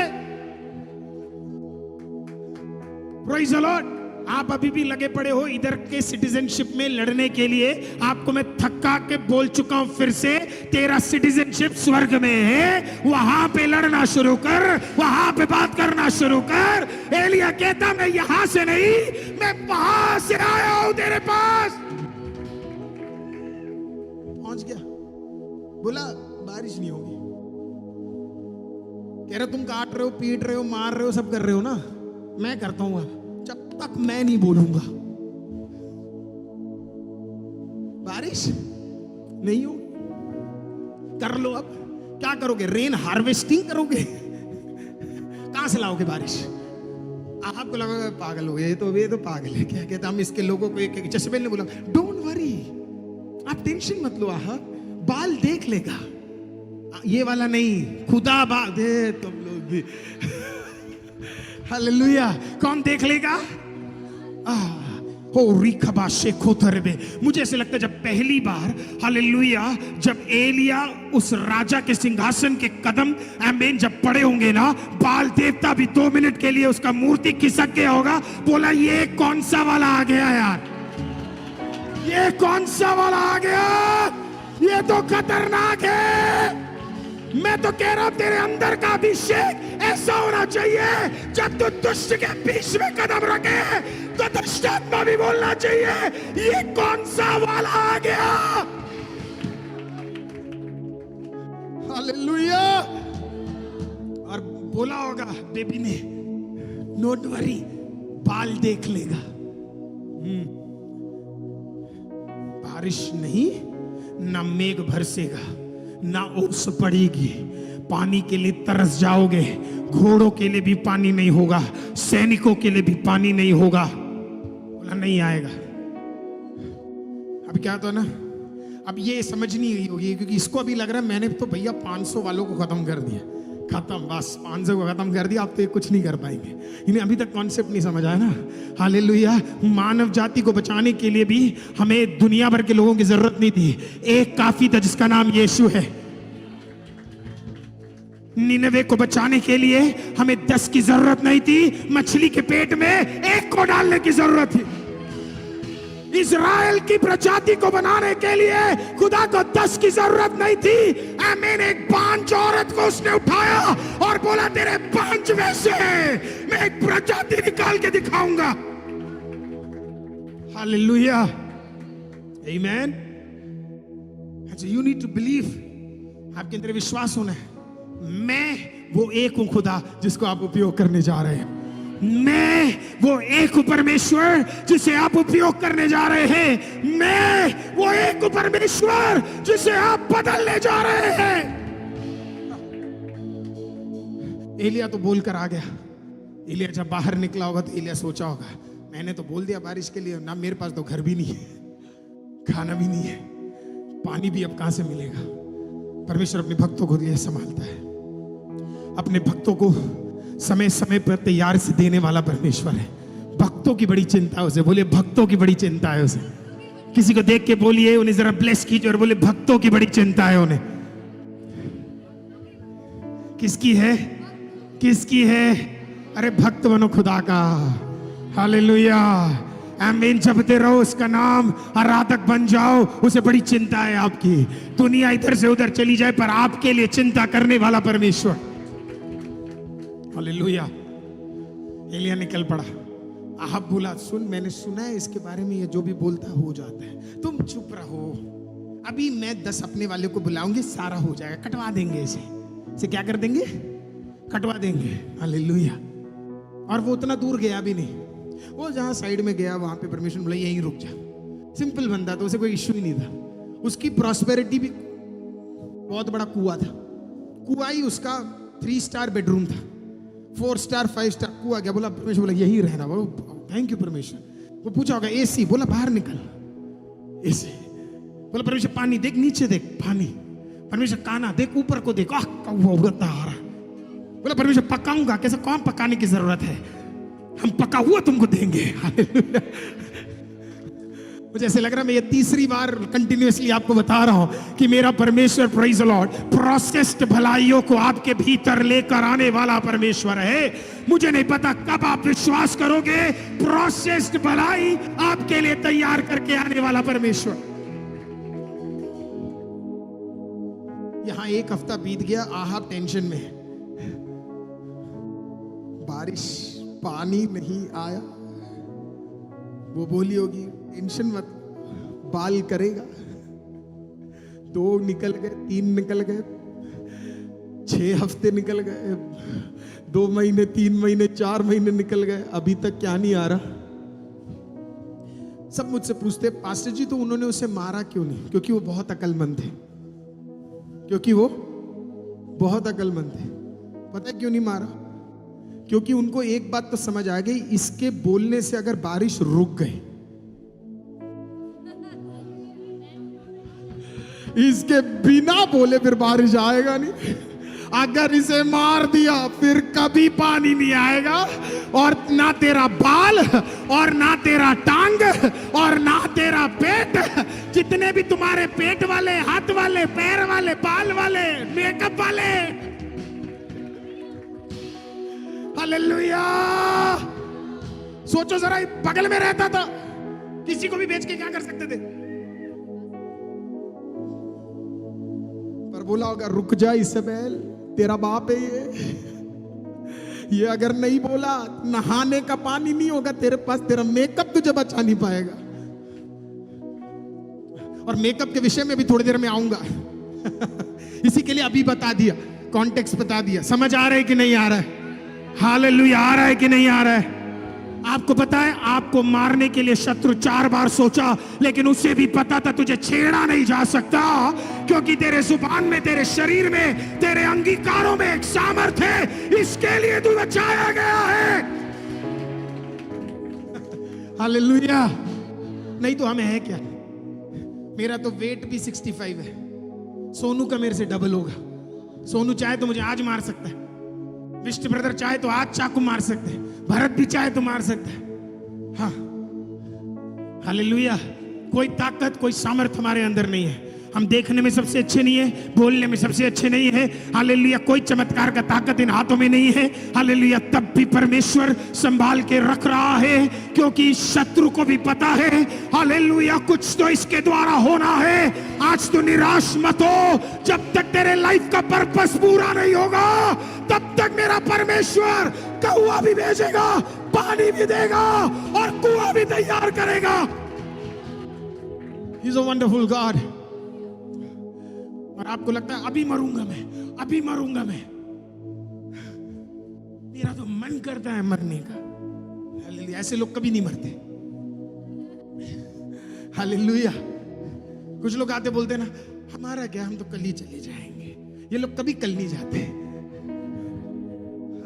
Praise the Lord. आप अभी भी लगे पड़े हो इधर के सिटीजनशिप में लड़ने के लिए। आपको मैं थक्का के बोल चुका हूं फिर से, तेरा सिटीजनशिप स्वर्ग में है, वहां पे लड़ना शुरू कर, वहां पे बात करना शुरू कर। एलिया कहता, मैं यहां से नहीं, मैं वहां से आया हूं तेरे पास। पहुंच गया, बोला बारिश नहीं होगी। कह रहे तुम काट रहे हो, पीट रहे हो, मार रहे हो, सब कर रहे हो ना, मैं करता हूं। जब तक मैं नहीं बोलूंगा बारिश नहीं हो। कर लो। अब क्या करोगे? रेन हार्वेस्टिंग करोगे? कहां से लाओगे बारिश? आपको लगा पागल हो गए, ये तो पागल है। क्या कहता, हम इसके लोगों को एक जसबेल ने बोला, डोंट वरी, आप टेंशन मत लो, बाल देख लेगा। ये वाला नहीं, खुदा बाल दे तुम लोग भी। हालेलुया। कौन देख लेगा? मुझे ऐसे लगता है जब पहली बार, हालेलुया, जब एलिया उस राजा के सिंहासन के कदम आमीन जब पड़े होंगे ना, बाल देवता भी 2 मिनट के लिए उसका मूर्ति खिसक गया होगा। बोला, ये कौन सा वाला आ गया यार, ये कौन सा वाला आ गया, ये तो खतरनाक है। मैं तो कह रहा हूं, तेरे अंदर का अभिषेक ऐसा होना चाहिए, जब तू दुष्ट के बीच में कदम रखे तो दुष्ट आत्मा भी बोलना चाहिए, ये कौन सा वाला आ गया। हालेलुया। और बोला होगा बेबी ने, डोंट वरी, बाल देख लेगा। बारिश नहीं, ना मेघ बरसेगा, ना ओस पड़ेगी, पानी के लिए तरस जाओगे, घोड़ों के लिए भी पानी नहीं होगा, सैनिकों के लिए भी पानी नहीं होगा। बोला नहीं आएगा। अब क्या तो ना, अब ये समझ नहीं गई होगी, क्योंकि इसको अभी लग रहा है मैंने तो भैया 500 वालों को खत्म कर दिया, खत्म, बस 500 को खत्म कर दिया, आप तो ये कुछ नहीं कर पाएंगे। इन्हें अभी तक कॉन्सेप्ट नहीं समझ आया ना। हालेलुया। मानव जाति को बचाने के लिए भी हमें दुनिया भर के लोगों की जरूरत नहीं थी, एक काफी था जिसका नाम यीशु है। निनवे को बचाने के लिए हमें 10 की जरूरत नहीं थी, मछली के पेट में एक को डालने की जरूरत थी। इज़राइल की प्रजाति को बनाने के लिए खुदा को 10 की जरूरत नहीं थी। आमीन। एक बांझ औरत को उसने उठाया और बोला, तेरे बांझ में से मैं एक प्रजाति निकाल के दिखाऊंगा। हालेलुया। आमीन। अच्छा, यू नीड टू बिलीव, आपके अंदर विश्वास होना है। मैं वो एक हूं खुदा जिसको आप उपयोग करने जा रहे हैं। मैं वो एक परमेश्वर जिसे आप उपयोग करने जा रहे हैं। मैं वो एक परमेश्वर जिसे आप बदलने जा रहे हैं। एलिया तो बोलकर आ गया। एलिया जब बाहर निकला होगा तो एलिया सोचा होगा, मैंने तो बोल दिया बारिश के लिए, ना मेरे पास तो घर भी नहीं है, खाना भी नहीं है, पानी भी अब कहां से मिलेगा। परमेश्वर अपने भक्तों को ये संभालता है, अपने भक्तों को समय समय पर तैयार से देने वाला परमेश्वर है। भक्तों की बड़ी चिंता है उसे। बोले, भक्तों की बड़ी चिंता है उसे। किसी को देख के बोलिए, उन्हें जरा ब्लेस कीजिए और बोले, भक्तों की बड़ी चिंता है उन्हें। किसकी है? किसकी है? अरे भक्त बनो खुदा का। हालेलुया। आमीन। जपते रहो उसका नाम, आराधक बन जाओ। उसे बड़ी चिंता है आपकी। दुनिया इधर से उधर चली जाए पर आपके लिए चिंता करने वाला परमेश्वर। हालेलुया। एलिया निकल पड़ा। आहाब बोला, सुन, मैंने सुना है इसके बारे में, ये जो भी बोलता हो जाता है, तुम चुप रहो। अभी मैं 10 अपने वाले को बुलाऊंगी, सारा हो जाएगा, कटवा देंगे इसे क्या कर देंगे? कटवा देंगे। हालेलुया। और वो उतना दूर गया भी नहीं, वो जहां साइड में गया वहां पे परमेश्वर बोला यहीं रुक जा। सिंपल बंदा था, उसे कोई इश्यू ही नहीं था। उसकी प्रॉस्पेरिटी भी, बहुत बड़ा कुआं था, कुआं ही उसका 3 स्टार बेडरूम था, 4 स्टार 5 स्टार कुआं। क्या बोला परमेश्वर, बोला यहीं रहना। बोलो थैंक यू परमेश्वर। वो पूछा होगा एसी, बोला बाहर निकल एसी। बोला परमेश्वर पानी देख, नीचे देख पानी। परमेश्वर काना देख, ऊपर को देख, कौवा उड़ता आ रहा। बोला परमेश्वर पकाऊंगा कैसे, कौन पकाने की जरूरत है, हम पका हुआ तुमको देंगे। हालेलुया। मुझे ऐसे लग रहा है मैं ये 3री बार कंटिन्यूअसली आपको बता रहा हूं कि मेरा परमेश्वर, प्रेज द लॉर्ड, प्रोसेस्ड भलाइयों को आपके भीतर लेकर आने वाला परमेश्वर है। मुझे नहीं पता कब आप विश्वास करोगे, प्रोसेस्ड भलाई आपके लिए तैयार करके आने वाला परमेश्वर। यहां 1 हफ्ता बीत गया, आहाब टेंशन में, बारिश, पानी नहीं आया। वो बोली होगी टेंशन मत, बाल करेगा। 2 निकल गए, 3 निकल गए, 6 हफ्ते निकल गए, 2 महीने, 3 महीने, 4 महीने निकल गए, अभी तक क्या नहीं आ रहा। सब मुझसे पूछते पास्टर जी तो उन्होंने उसे मारा क्यों नहीं? क्योंकि वो बहुत अक्लमंद थे, क्योंकि वो बहुत अक्लमंद थे। पता है क्यों नहीं मारा? क्योंकि उनको एक बात तो समझ आ गई, इसके बोलने से अगर बारिश रुक गई, इसके बिना बोले फिर बारिश आएगा नहीं। अगर इसे मार दिया फिर कभी पानी नहीं आएगा, और ना तेरा बाल, और ना तेरा टांग, और ना तेरा पेट। जितने भी तुम्हारे पेट वाले, हाथ वाले, पैर वाले, बाल वाले, मेकअप वाले, हालेलुया। सोचो जरा, बगल में रहता था, किसी को भी बेच के क्या कर सकते थे? पर बोला होगा रुक जा इसेबेल, तेरा बाप है ये अगर नहीं बोला, नहाने का पानी नहीं होगा तेरे पास, तेरा मेकअप तुझे बचा नहीं पाएगा। और मेकअप के विषय में भी थोड़ी देर में आऊंगा। इसी के लिए अभी बता दिया, कॉन्टेक्स्ट बता दिया। समझ आ रहा है कि नहीं आ रहा है? हालेलुया। आ रहा है कि नहीं आ रहा है? आपको पता है, आपको मारने के लिए शत्रु 4 बार सोचा, लेकिन उसे भी पता था तुझे छेड़ा नहीं जा सकता, क्योंकि तेरे जुबान में, तेरे शरीर में, तेरे अंगीकारों में एक सामर्थ है। इसके लिए तू बचाया गया है। हालेलुया। नहीं तो हमें है क्या? मेरा तो वेट भी 65 है, सोनू का मेरे से डबल होगा। सोनू चाहे तो मुझे आज मार सकता है, विष्णु ब्रदर चाहे तो आज चाकू मार सकते हैं, भरत भी चाहे तो मार सकता है। हाँ, हालेलुया। कोई ताकत, कोई सामर्थ हमारे अंदर नहीं है। हम देखने में सबसे अच्छे नहीं है, बोलने में सबसे अच्छे नहीं है, हालेलुया। कोई चमत्कार का ताकत इन हाथों में नहीं है, हालेलुया। तब भी परमेश्वर संभाल के रख रहा है, क्योंकि शत्रु को भी पता है, हालेलुया, कुछ तो इसके द्वारा होना है। आज तो निराश मत हो, जब तक तेरे लाइफ का पर्पस पूरा नहीं होगा, तब तक मेरा परमेश्वर कौवा भी भेजेगा, पानी भी देगा, और कुआं भी तैयार करेगा। He is a wonderful God। और आपको लगता है अभी मरूंगा मैं, अभी मरूंगा मैं, मेरा तो मन करता है मरने का। हालेलुया। ऐसे लोग कभी नहीं मरते। हालेलुया। कुछ लोग आते बोलते ना, हमारा क्या, हम तो कल ही चले जाएंगे। ये लोग कभी कल नहीं जाते।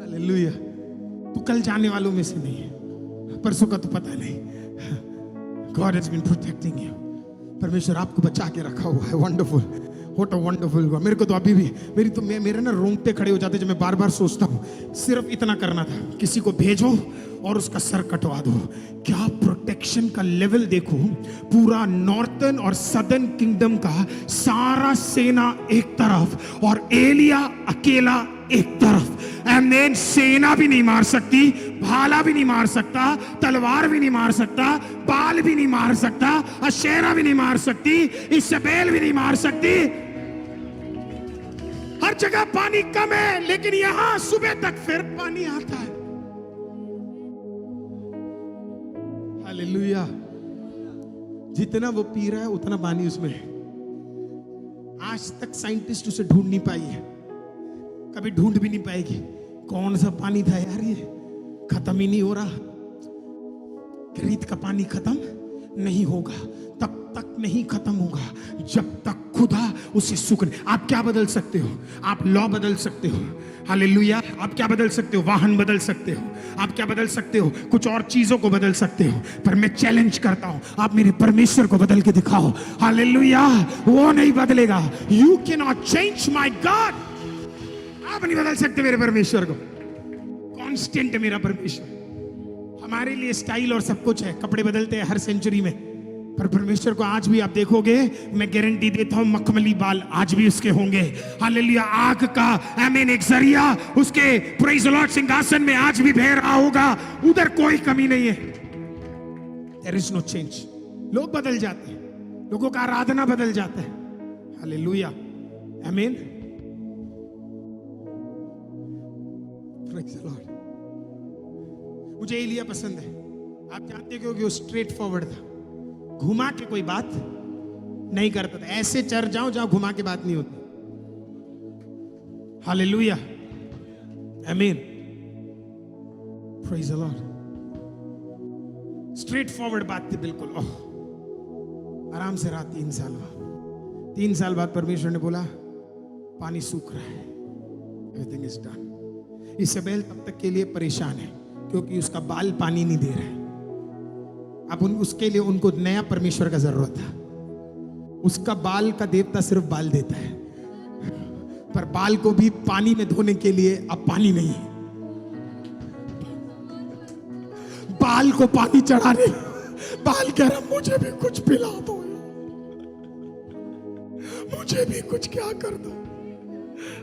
हालेलुया। तू कल जाने वालों में से नहीं है, परसों का तो पता नहीं। God has been protecting you। परमेश्वर आपको बचा के रखा हुआ है। Wonderful, what a wonderful God. मेरे को तो अभी भी मेरे ना रोंगटे खड़े हो जाते जब मैं बार बार सोचता हूँ, सिर्फ इतना करना था, किसी को भेजो और उसका सर कटवा दो। क्या प्रोटेक्शन का लेवल देखो। पूरा नॉर्थर्न और सदर्न किंगडम का सारा सेना एक तरफ, और एलिया अकेला एक तरफ। एंड सेना भी नहीं मार सकती, भाला भी नहीं मार सकता, तलवार भी नहीं मार सकता, बाल भी नहीं मार सकता, अशेरा भी नहीं मार सकती, इसेबेल भी नहीं मार सकती। हर जगह पानी कम है, लेकिन यहां सुबह तक फिर पानी आता है। हालेलुया। जितना वो पी रहा है उतना पानी उसमें है। आज तक साइंटिस्ट उसे ढूंढ नहीं पाई है, कभी ढूंढ भी नहीं पाएगी। कौन सा पानी था यार ये? खत्म ही नहीं हो रहा। रेत का पानी खत्म नहीं होगा, तब तक नहीं खत्म होगा जब तक खुदा उसे सूखने। आप क्या बदल सकते हो? आप लॉ बदल सकते हो, हालेलुया। आप क्या बदल सकते हो? वाहन बदल सकते हो। आप क्या बदल सकते हो? कुछ और चीजों को बदल सकते हो। पर मैं चैलेंज करता हूं, आप मेरे परमेश्वर को बदल के दिखाओ, हालेलुया। वो नहीं बदलेगा। You can not change my God. आप नहीं बदल सकते मेरे परमेश्वर को। कांस्टेंट है मेरा परमेश्वर। हमारे लिए स्टाइल और सब कुछ है, कपड़े बदलते हैं हर सेंचुरी में, पर परमेश्वर को आज भी आप देखोगे, मैं गारंटी देता हूं, मखमली बाल आज भी उसके होंगे, हालेलुया। आग का आमीन एक जरिया उसके प्रेज द लॉर्ड सिंहासन में आज भी बह रहा होगा, उधर कोई कमी नहीं है। There is no change. लोग बदल जाते हैं, लोगों का आराधना बदल जाता है, हालेलुया, आमीन, प्रेज द लॉर्ड। मुझे एलिया पसंद है, आप जानते हो कि वो स्ट्रेट फॉरवर्ड था, घुमा के कोई बात नहीं करता था। ऐसे चर जाओ जहां घुमा के बात नहीं होती, हालेलुया, आमीन, praise the Lord. Straight forward बात थी बिल्कुल। ओह, आराम से रहा 3 साल। 3 साल बाद परमेश्वर ने बोला पानी सूख रहा है, एवरीथिंग इज डन। इसेबेल तब तक के लिए परेशान है क्योंकि उसका बाल पानी नहीं दे रहा है। अब उसके लिए उनको नया परमेश्वर का जरूरत था। उसका बाल का देवता सिर्फ बाल देता है, पर बाल को भी पानी में धोने के लिए अब पानी नहीं है। बाल को पानी चढ़ाने, बाल कह रहा मुझे भी कुछ पिला दो, मुझे भी कुछ क्या कर दो,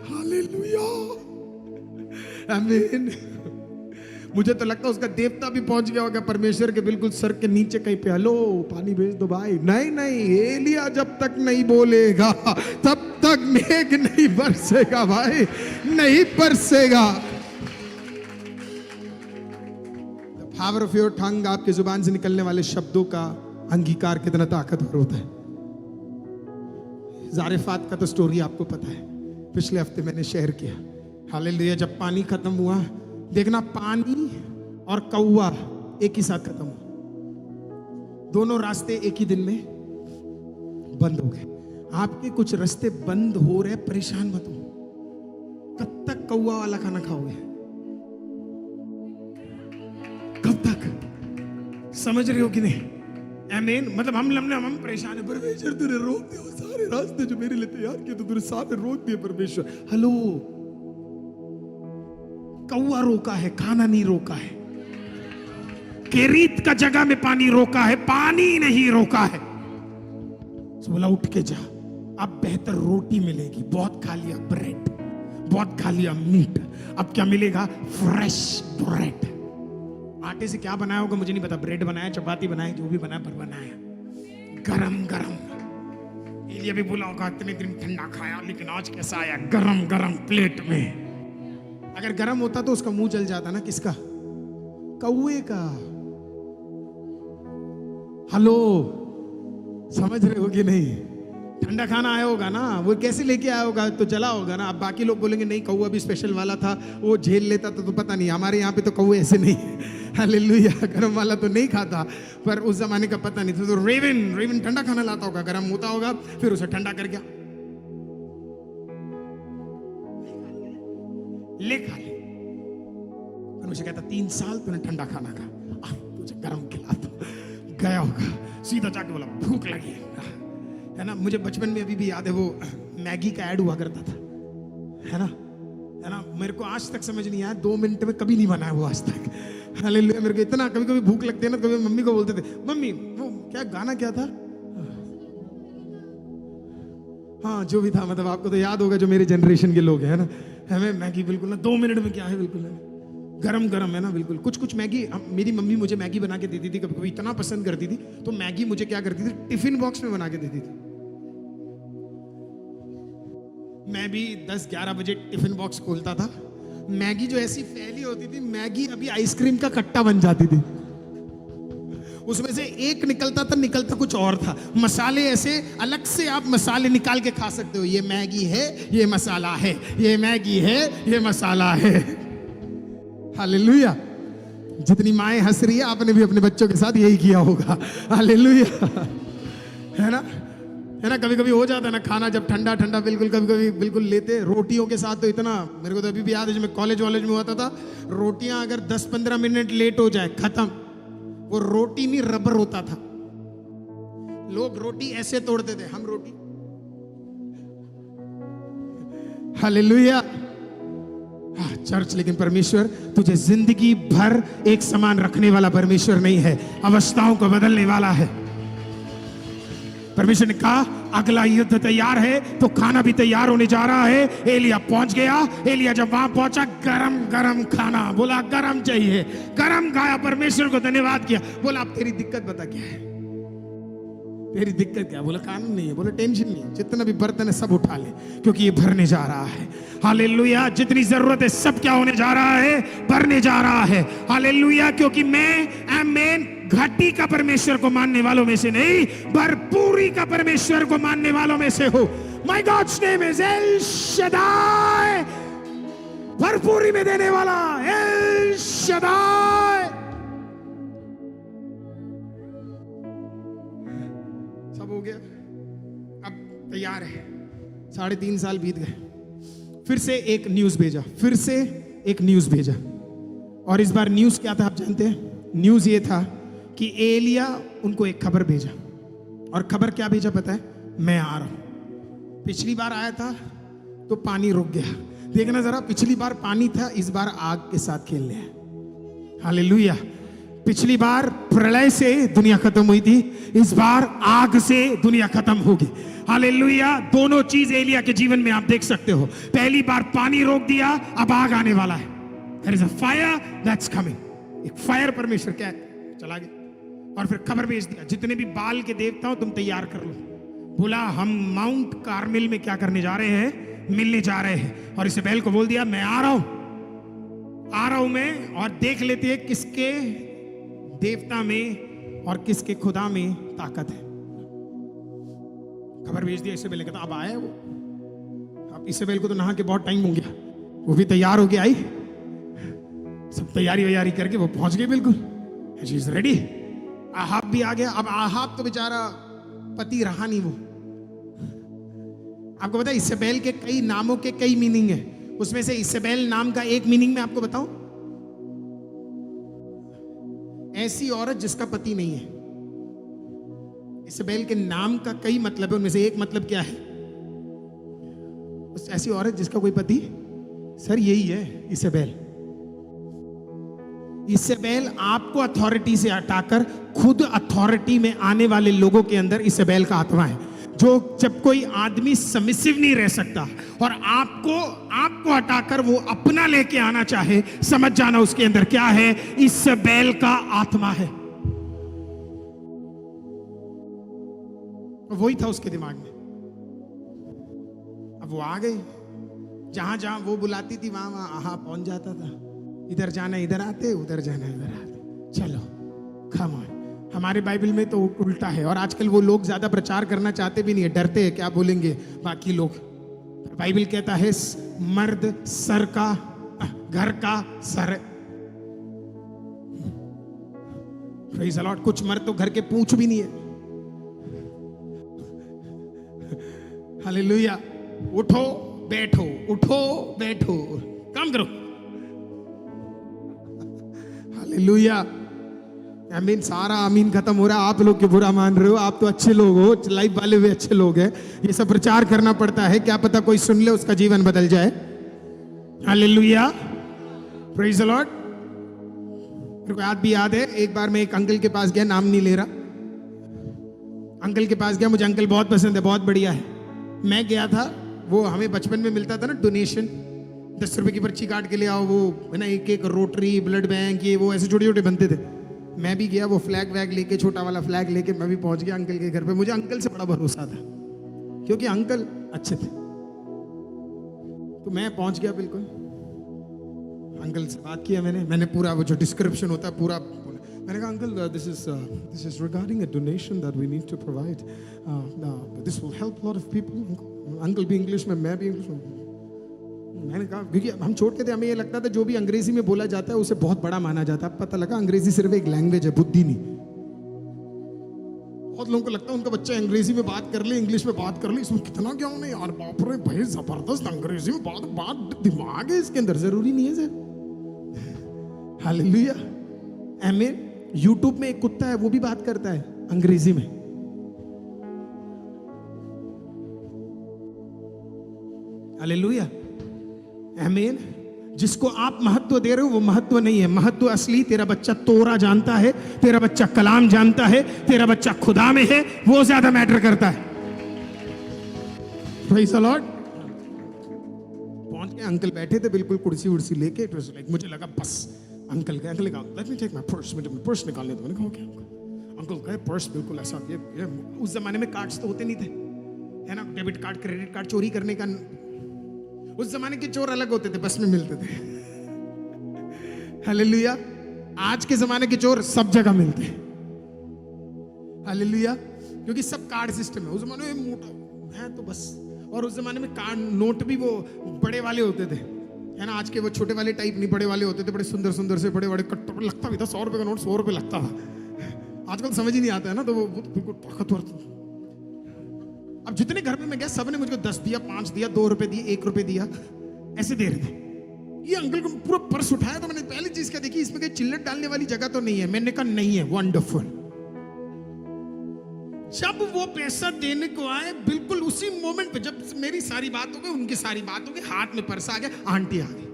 हालेलुया, आमीन। मुझे तो लगता है उसका देवता भी पहुंच गया होगा परमेश्वर के बिल्कुल सर के नीचे कहीं पे, हेलो पानी भेज दो भाई। नहीं नहीं, एलिया जब तक नहीं बोलेगा तब तक मेघ नहीं बरसेगा भाई, नहीं बरसेगा। The power of your tongue, आपके जुबान से निकलने वाले शब्दों का अंगीकार कितना ताकतवर होता है। जारेफात का तो स्टोरी आपको पता है, पिछले हफ्ते मैंने शेयर किया, हालेलुया। जब पानी खत्म हुआ, देखना पानी और कौवा एक ही साथ खत्म हुआ, दोनों रास्ते एक ही दिन में बंद हो गए। आपके कुछ रास्ते बंद हो रहे, परेशान मत हो। कब तक कौवा वाला खाना खाओगे? कब तक? समझ रहे हो कि नहीं? आमीन। मतलब हम परेशान है, परमेश्वर तूने रोक दिया सारे रास्ते जो मेरे लिए तैयार किए, तो तूने सारे रोक दिए परमेश्वर। हेलो, कौवा रोका है, खाना नहीं रोका है। केरीत का जगह में पानी रोका है, पानी नहीं रोका है। तो बोला उठ के जा, अब बेहतर रोटी मिलेगी। बहुत खा लिया ब्रेड, बहुत खा लिया मीट, अब क्या मिलेगा? Fresh bread. आटे से क्या बनाया होगा मुझे नहीं पता, ब्रेड बनाया, चपाती बनाई, जो भी बनाया, पर बनाया गरम गरम। एलिया भी बोला होगा इतने दिन ठंडा खाया, लेकिन आज कैसा आया? गरम गरम प्लेट में। अगर गरम होता तो उसका मुंह जल जाता ना। किसका? कौवे का। हेलो, समझ रहे हो कि नहीं? ठंडा खाना आया होगा ना, वो कैसे लेके आया होगा? तो जला होगा ना। अब बाकी लोग बोलेंगे नहीं कौवा भी स्पेशल वाला था, वो झेल लेता तो पता नहीं। हमारे यहाँ पे तो कौवे ऐसे नहीं है, हालेलुया। गरम वाला तो नहीं खाता, पर उस जमाने का पता नहीं था। तो रेवन ठंडा खाना लाता होगा, गरम होता होगा, फिर उसे ठंडा करके ले खा ले। मुझे कहता 3 साल तूने ठंडा खाना खा, तुझे गरम खिला दो। गया होगा, सीधा जाके बोला भूख लगी है ना। मुझे बचपन में अभी भी याद है, वो मैगी का ऐड हुआ करता था, है ना। मेरे को आज तक समझ नहीं आया, 2 मिनट में कभी नहीं बनाया वो आज तक, हालेलुया। मेरे को इतना कभी कभी भूख लगती है ना, कभी मम्मी को बोलते थे, मम्मी वो क्या गाना क्या था, हाँ जो भी था, मतलब आपको तो याद होगा जो मेरे जनरेशन के लोग हैं ना। हमें मैगी बिल्कुल ना 2 मिनट में क्या है, बिल्कुल है गरम गरम है ना, बिल्कुल। कुछ मैगी मेरी मम्मी मुझे मैगी बना के देती थी, कभी कभी इतना पसंद करती थी तो मैगी मुझे क्या करती थी, टिफिन बॉक्स में बना के देती थी। मैं भी 10-11 बजे टिफिन बॉक्स खोलता था, मैगी जो ऐसी फैली होती थी, मैगी अभी आइसक्रीम का कट्टा बन जाती थी। उसमें से एक निकलता कुछ और था। मसाले ऐसे अलग से आप मसाले निकाल के खा सकते हो, ये मैगी है, ये मसाला है, ये मैगी है, ये मसाला है, हालेलुया। जितनी माएँ हंस रही है, आपने भी अपने बच्चों के साथ यही किया होगा। हालेलुया, है ना? है ना? कभी कभी हो जाता है ना, खाना जब ठंडा ठंडा बिल्कुल कभी कभी बिल्कुल लेते, रोटियों के साथ तो इतना, मेरे को तो अभी भी याद है जब मैं कॉलेज वॉलेज में होता था, रोटियां अगर 10-15 मिनट लेट हो जाए खत्म, वो रोटी नहीं रबर होता था। लोग रोटी ऐसे तोड़ते थे, हम रोटी। Hallelujah church. लेकिन परमेश्वर तुझे जिंदगी भर एक समान रखने वाला परमेश्वर नहीं है, अवस्थाओं को बदलने वाला है। परमेश्वर ने कहा अगला युद्ध तैयार है तो खाना भी तैयार होने जा रहा है। एलिया पहुंच गया। एलिया जब वहां पहुंचा, गरम गरम खाना, बोला गरम चाहिए, गरम खाया, परमेश्वर को धन्यवाद किया। बोला अब तेरी दिक्कत बता क्या है, तेरी दिक्कत क्या? बोला खाना नहीं है। बोला टेंशन नहीं है, जितना भी बर्तन है सब उठा ले, क्योंकि ये भरने जा रहा है। हालेलुया, जितनी जरूरत है सब क्या होने जा रहा है, भरने जा रहा है। हालेलुया, क्योंकि मैं घाटी का परमेश्वर को मानने वालों में से नहीं, भरपूरी का परमेश्वर को मानने वालों में से हो। My God's name is El Shaddai, भरपूरी में देने वाला एल शदाई। सब हो गया, अब तैयार है। 3.5 साल बीत गए, फिर से एक न्यूज भेजा, फिर से एक न्यूज भेजा। और इस बार न्यूज क्या था आप जानते हैं? न्यूज ये था कि एलिया उनको एक खबर भेजा, और खबर क्या भेजा पता है? मैं आ रहा हूं। पिछली बार आया था तो पानी रुक गया, देखना जरा, पिछली बार पानी था, इस बार आग के साथ खेलने हैं। हालेलुया, पिछली बार प्रलय से दुनिया खत्म हुई थी, इस बार आग से दुनिया खत्म होगी। हालेलुया, दोनों चीज एलिया के जीवन में आप देख सकते हो। पहली बार पानी रोक दिया, अब आग आने वाला है। There is a fire that's coming, एक फायर परमेश्वर क्या चला गया। और फिर खबर भेज दिया, जितने भी बाल के देवता हो तुम तैयार कर लो। बोला हम माउंट कार्मेल में क्या करने जा रहे हैं, मिलने जा रहे हैं। और इसेबेल को बोल दिया मैं आ रहा हूं मैं, और देख लेते हैं किसके देवता में और किसके खुदा में ताकत है। खबर भेज दिया इसेबेल ने, कहता अब आया वो। अब इसेबेल को तो नहा के बहुत टाइम हो गया, वो भी तैयार हो गया, आई सब तैयारी वैयारी करके वो पहुंच गए बिल्कुल, शी इज रेडी। आहाब भी आ गया। अब आहाब तो बेचारा पति रहा नहीं वो। आपको पता है इसेबेल के कई नामों के कई मीनिंग है, उसमें से इसेबेल नाम का एक मीनिंग मैं आपको बताऊं, ऐसी औरत जिसका पति नहीं है। इसेबेल के नाम का कई मतलब है, उनमें से एक मतलब क्या है? ऐसी औरत जिसका कोई पति, सर यही है इसेबेल। इसेबेल आपको अथॉरिटी से हटाकर खुद अथॉरिटी में आने वाले लोगों के अंदर इसेबेल का आत्मा है। जो जब कोई आदमी सबमिसिव नहीं रह सकता और आपको हटाकर वो अपना लेके आना चाहे, समझ जाना उसके अंदर क्या है, इसेबेल का आत्मा है। वही था उसके दिमाग में। अब वो आ गई, जहां जहां वो बुलाती थी वहां वहां आहा पहुंच जाता था। इधर जाना इधर आते, उधर जाना इधर आते। चलो कम ऑन। हमारे बाइबल में तो उल्टा है, और आजकल वो लोग ज्यादा प्रचार करना चाहते भी नहीं है, डरते हैं क्या बोलेंगे बाकी लोग। बाइबल कहता है मर्द सर का, घर का सर। Praise the Lord. कुछ मर्द तो घर के पूंछ भी नहीं है। हालेलुया। उठो बैठो, उठो बैठो, काम करो। हालेलुया, आमीन। सारा आमीन खत्म हो रहा है, आप लोग क्यों बुरा मान रहे हो? आप तो अच्छे लोग हो, लाइफ वाले भी अच्छे लोग हैं। ये सब प्रचार करना पड़ता है, क्या पता कोई सुन ले उसका जीवन बदल जाए। Hallelujah, praise the Lord. मेरे को याद है, एक बार मैं एक अंकल के पास गया, नाम नहीं ले रहा, अंकल के पास गया। मुझे अंकल बहुत पसंद है, बहुत बढ़िया है। मैं गया था, वो हमें बचपन में मिलता था ना डोनेशन, 10 रुपए की पर्ची काट के ले आओ, वो है ना, एक रोटरी ब्लड बैंक, ये वो ऐसे छोटे छोटे बनते थे। मैं भी गया, वो फ्लैग वैग लेके, छोटा वाला फ्लैग लेके मैं भी पहुंच गया अंकल के घर पे। मुझे अंकल से बड़ा भरोसा था क्योंकि अंकल अच्छे थे, तो मैं पहुंच गया बिल्कुल। अंकल से बात किया मैंने पूरा वो जो डिस्क्रिप्शन होता है पूरा मैंने कहा uncle this is regarding a donation that we need to provide, this will help lot of people. Uncle भी इंग्लिश में, मैं भी इंग्लिश में। मैंने कहा क्योंकि हम छोटे थे, हमें ये लगता था जो भी अंग्रेजी में बोला जाता है उसे बहुत बड़ा माना जाता है। पता लगा अंग्रेजी सिर्फ एक लैंग्वेज है, बुद्धि नहीं। बहुत लोगों को लगता है उनका बच्चा अंग्रेजी में बात कर ले, इंग्लिश में बात कर ले, इसमें कितना ज्ञान है यार, बाप रे भाई जबरदस्त अंग्रेजी में बात दिमाग है इसके अंदर। जरूरी नहीं है सर। हालेलुया, आमीन। यूट्यूब में एक कुत्ता है, वो भी बात करता है अंग्रेजी में। हालेलुया, आमीन। जिसको आप महत्व दे रहे हो वो महत्व नहीं है। महत्व असली तेरा बच्चा तोरा जानता है, तेरा बच्चा कलाम जानता है, तेरा बच्चा खुदा में है, वो ज्यादा मैटर करता है। Praise the Lord. पहुंच के अंकल बैठे थे बिल्कुल कुर्सी उर्सी लेके, इट वाज लाइक, मुझे लगा बस अंकल गए, अंकल कहा let me take my purse, मुझे पर्स निकालने दो। मैंने कहा ओके अंकल गए, पर्स बिल्कुल ऐसा ये उस जमाने में कार्ड्स तो होते नहीं थे, है ना, डेबिट कार्ड क्रेडिट कार्ड चोरी करने का। उस जमाने के चोर अलग होते थे, बस में मिलते थे। हालेलुया। आज के जमाने के चोर सब जगह मिलते हैं। हालेलुया, क्योंकि सब कार्ड सिस्टम है। उस जमाने में मोटा है तो बस, और उस जमाने में कार्ड नोट भी वो बड़े वाले होते थे, है ना। आज के वो छोटे वाले टाइप नहीं, बड़े वाले होते थे, बड़े सुंदर सुंदर से बड़े बड़े कट्टर। लगता भी था 100 रुपए का नोट 100 रुपए लगता था। आजकल समझ ही नहीं आता है ना, तो वो बिल्कुल ताकतवर। अब जितने घर में मैं गया सबने मुझको 10 दिया, 5 दिया, 2 रुपए दिए, 1 रुपए दिया, ऐसे दे रहे थे। ये अंकल को पूरा पर्स उठाया तो मैंने पहली चीज क्या देखी, इसमें कहीं चिल्लर डालने वाली जगह तो नहीं है। मैंने कहा नहीं है, वंडरफुल। जब वो पैसा देने को आए, बिल्कुल उसी मोमेंट पे जब मेरी सारी बात हो गई, उनकी सारी बात हो गई, हाथ में पर्स आ गया, आंटी आ गई,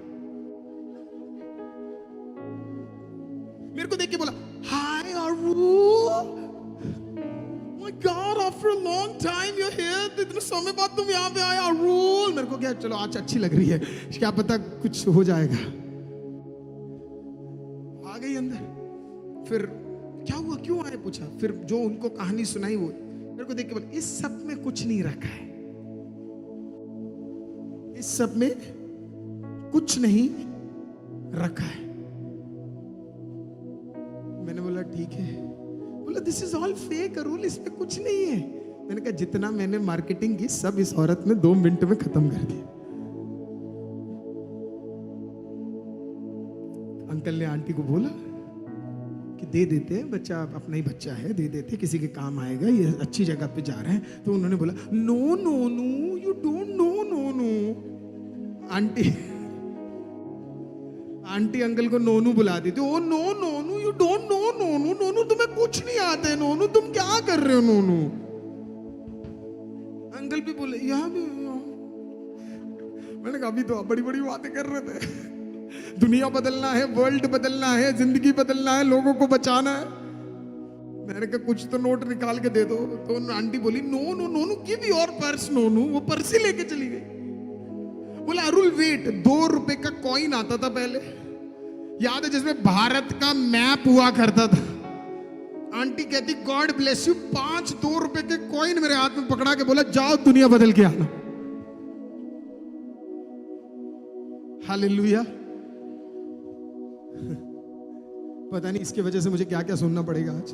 मेरे को देख के बोला हाय आरू, my God, after a long time you're here. इतने समय बाद तुम यहाँ पे आए आरू। मेरे को क्या, चलो आज अच्छी लग रही है, क्या पता कुछ हो जाएगा। आ गई अंदर, फिर क्या हुआ, क्यों आए पूछा, फिर जो उनको कहानी सुनाई वो मेरे को देख के बोला इस सब में कुछ नहीं रखा है, इस सब में कुछ नहीं रखा है। मैंने बोला ठीक है। बोला this is all fake rule, इसमें कुछ नहीं है। मैंने कहा जितना मैंने मार्केटिंग की सब इस औरत ने 2 मिनट में खत्म कर दिया। अंकल ने आंटी को बोला कि दे देते हैं, बच्चा अपना ही बच्चा है, दे देते, किसी के काम आएगा, ये अच्छी जगह पे जा रहे हैं। तो उन्होंने बोला no no no, you don't know, no no. Aunty uncle को नोनू बुला देती, oh no Nonu, you don't know Nonu, Nonu तुम्हें कुछ नहीं आता है, नोनू तुम क्या कर रहे हो नोनू। अंकल भी बोले यहाँ भी। मैंने कहा अभी तो बड़ी बड़ी बातें कर रहे थे, दुनिया बदलना है, वर्ल्ड बदलना है, जिंदगी बदलना है, लोगों को बचाना है। मैंने कहा कुछ तो नोट निकाल के दे दो। तो आंटी बोली no no Nonu, give your purse Nonu. वो पर्स ही लेके चली गई। बोला अरुल वेट, 2 रुपए का कॉइन आता था पहले, याद है, जिसमें भारत का मैप हुआ करता था। आंटी कहती गॉड ब्लेस यू, 5 2 रुपए के कॉइन मेरे हाथ में पकड़ा के बोला जाओ दुनिया बदल के आना। हालेलुया। पता नहीं इसकी वजह से मुझे क्या क्या सुनना पड़ेगा आज।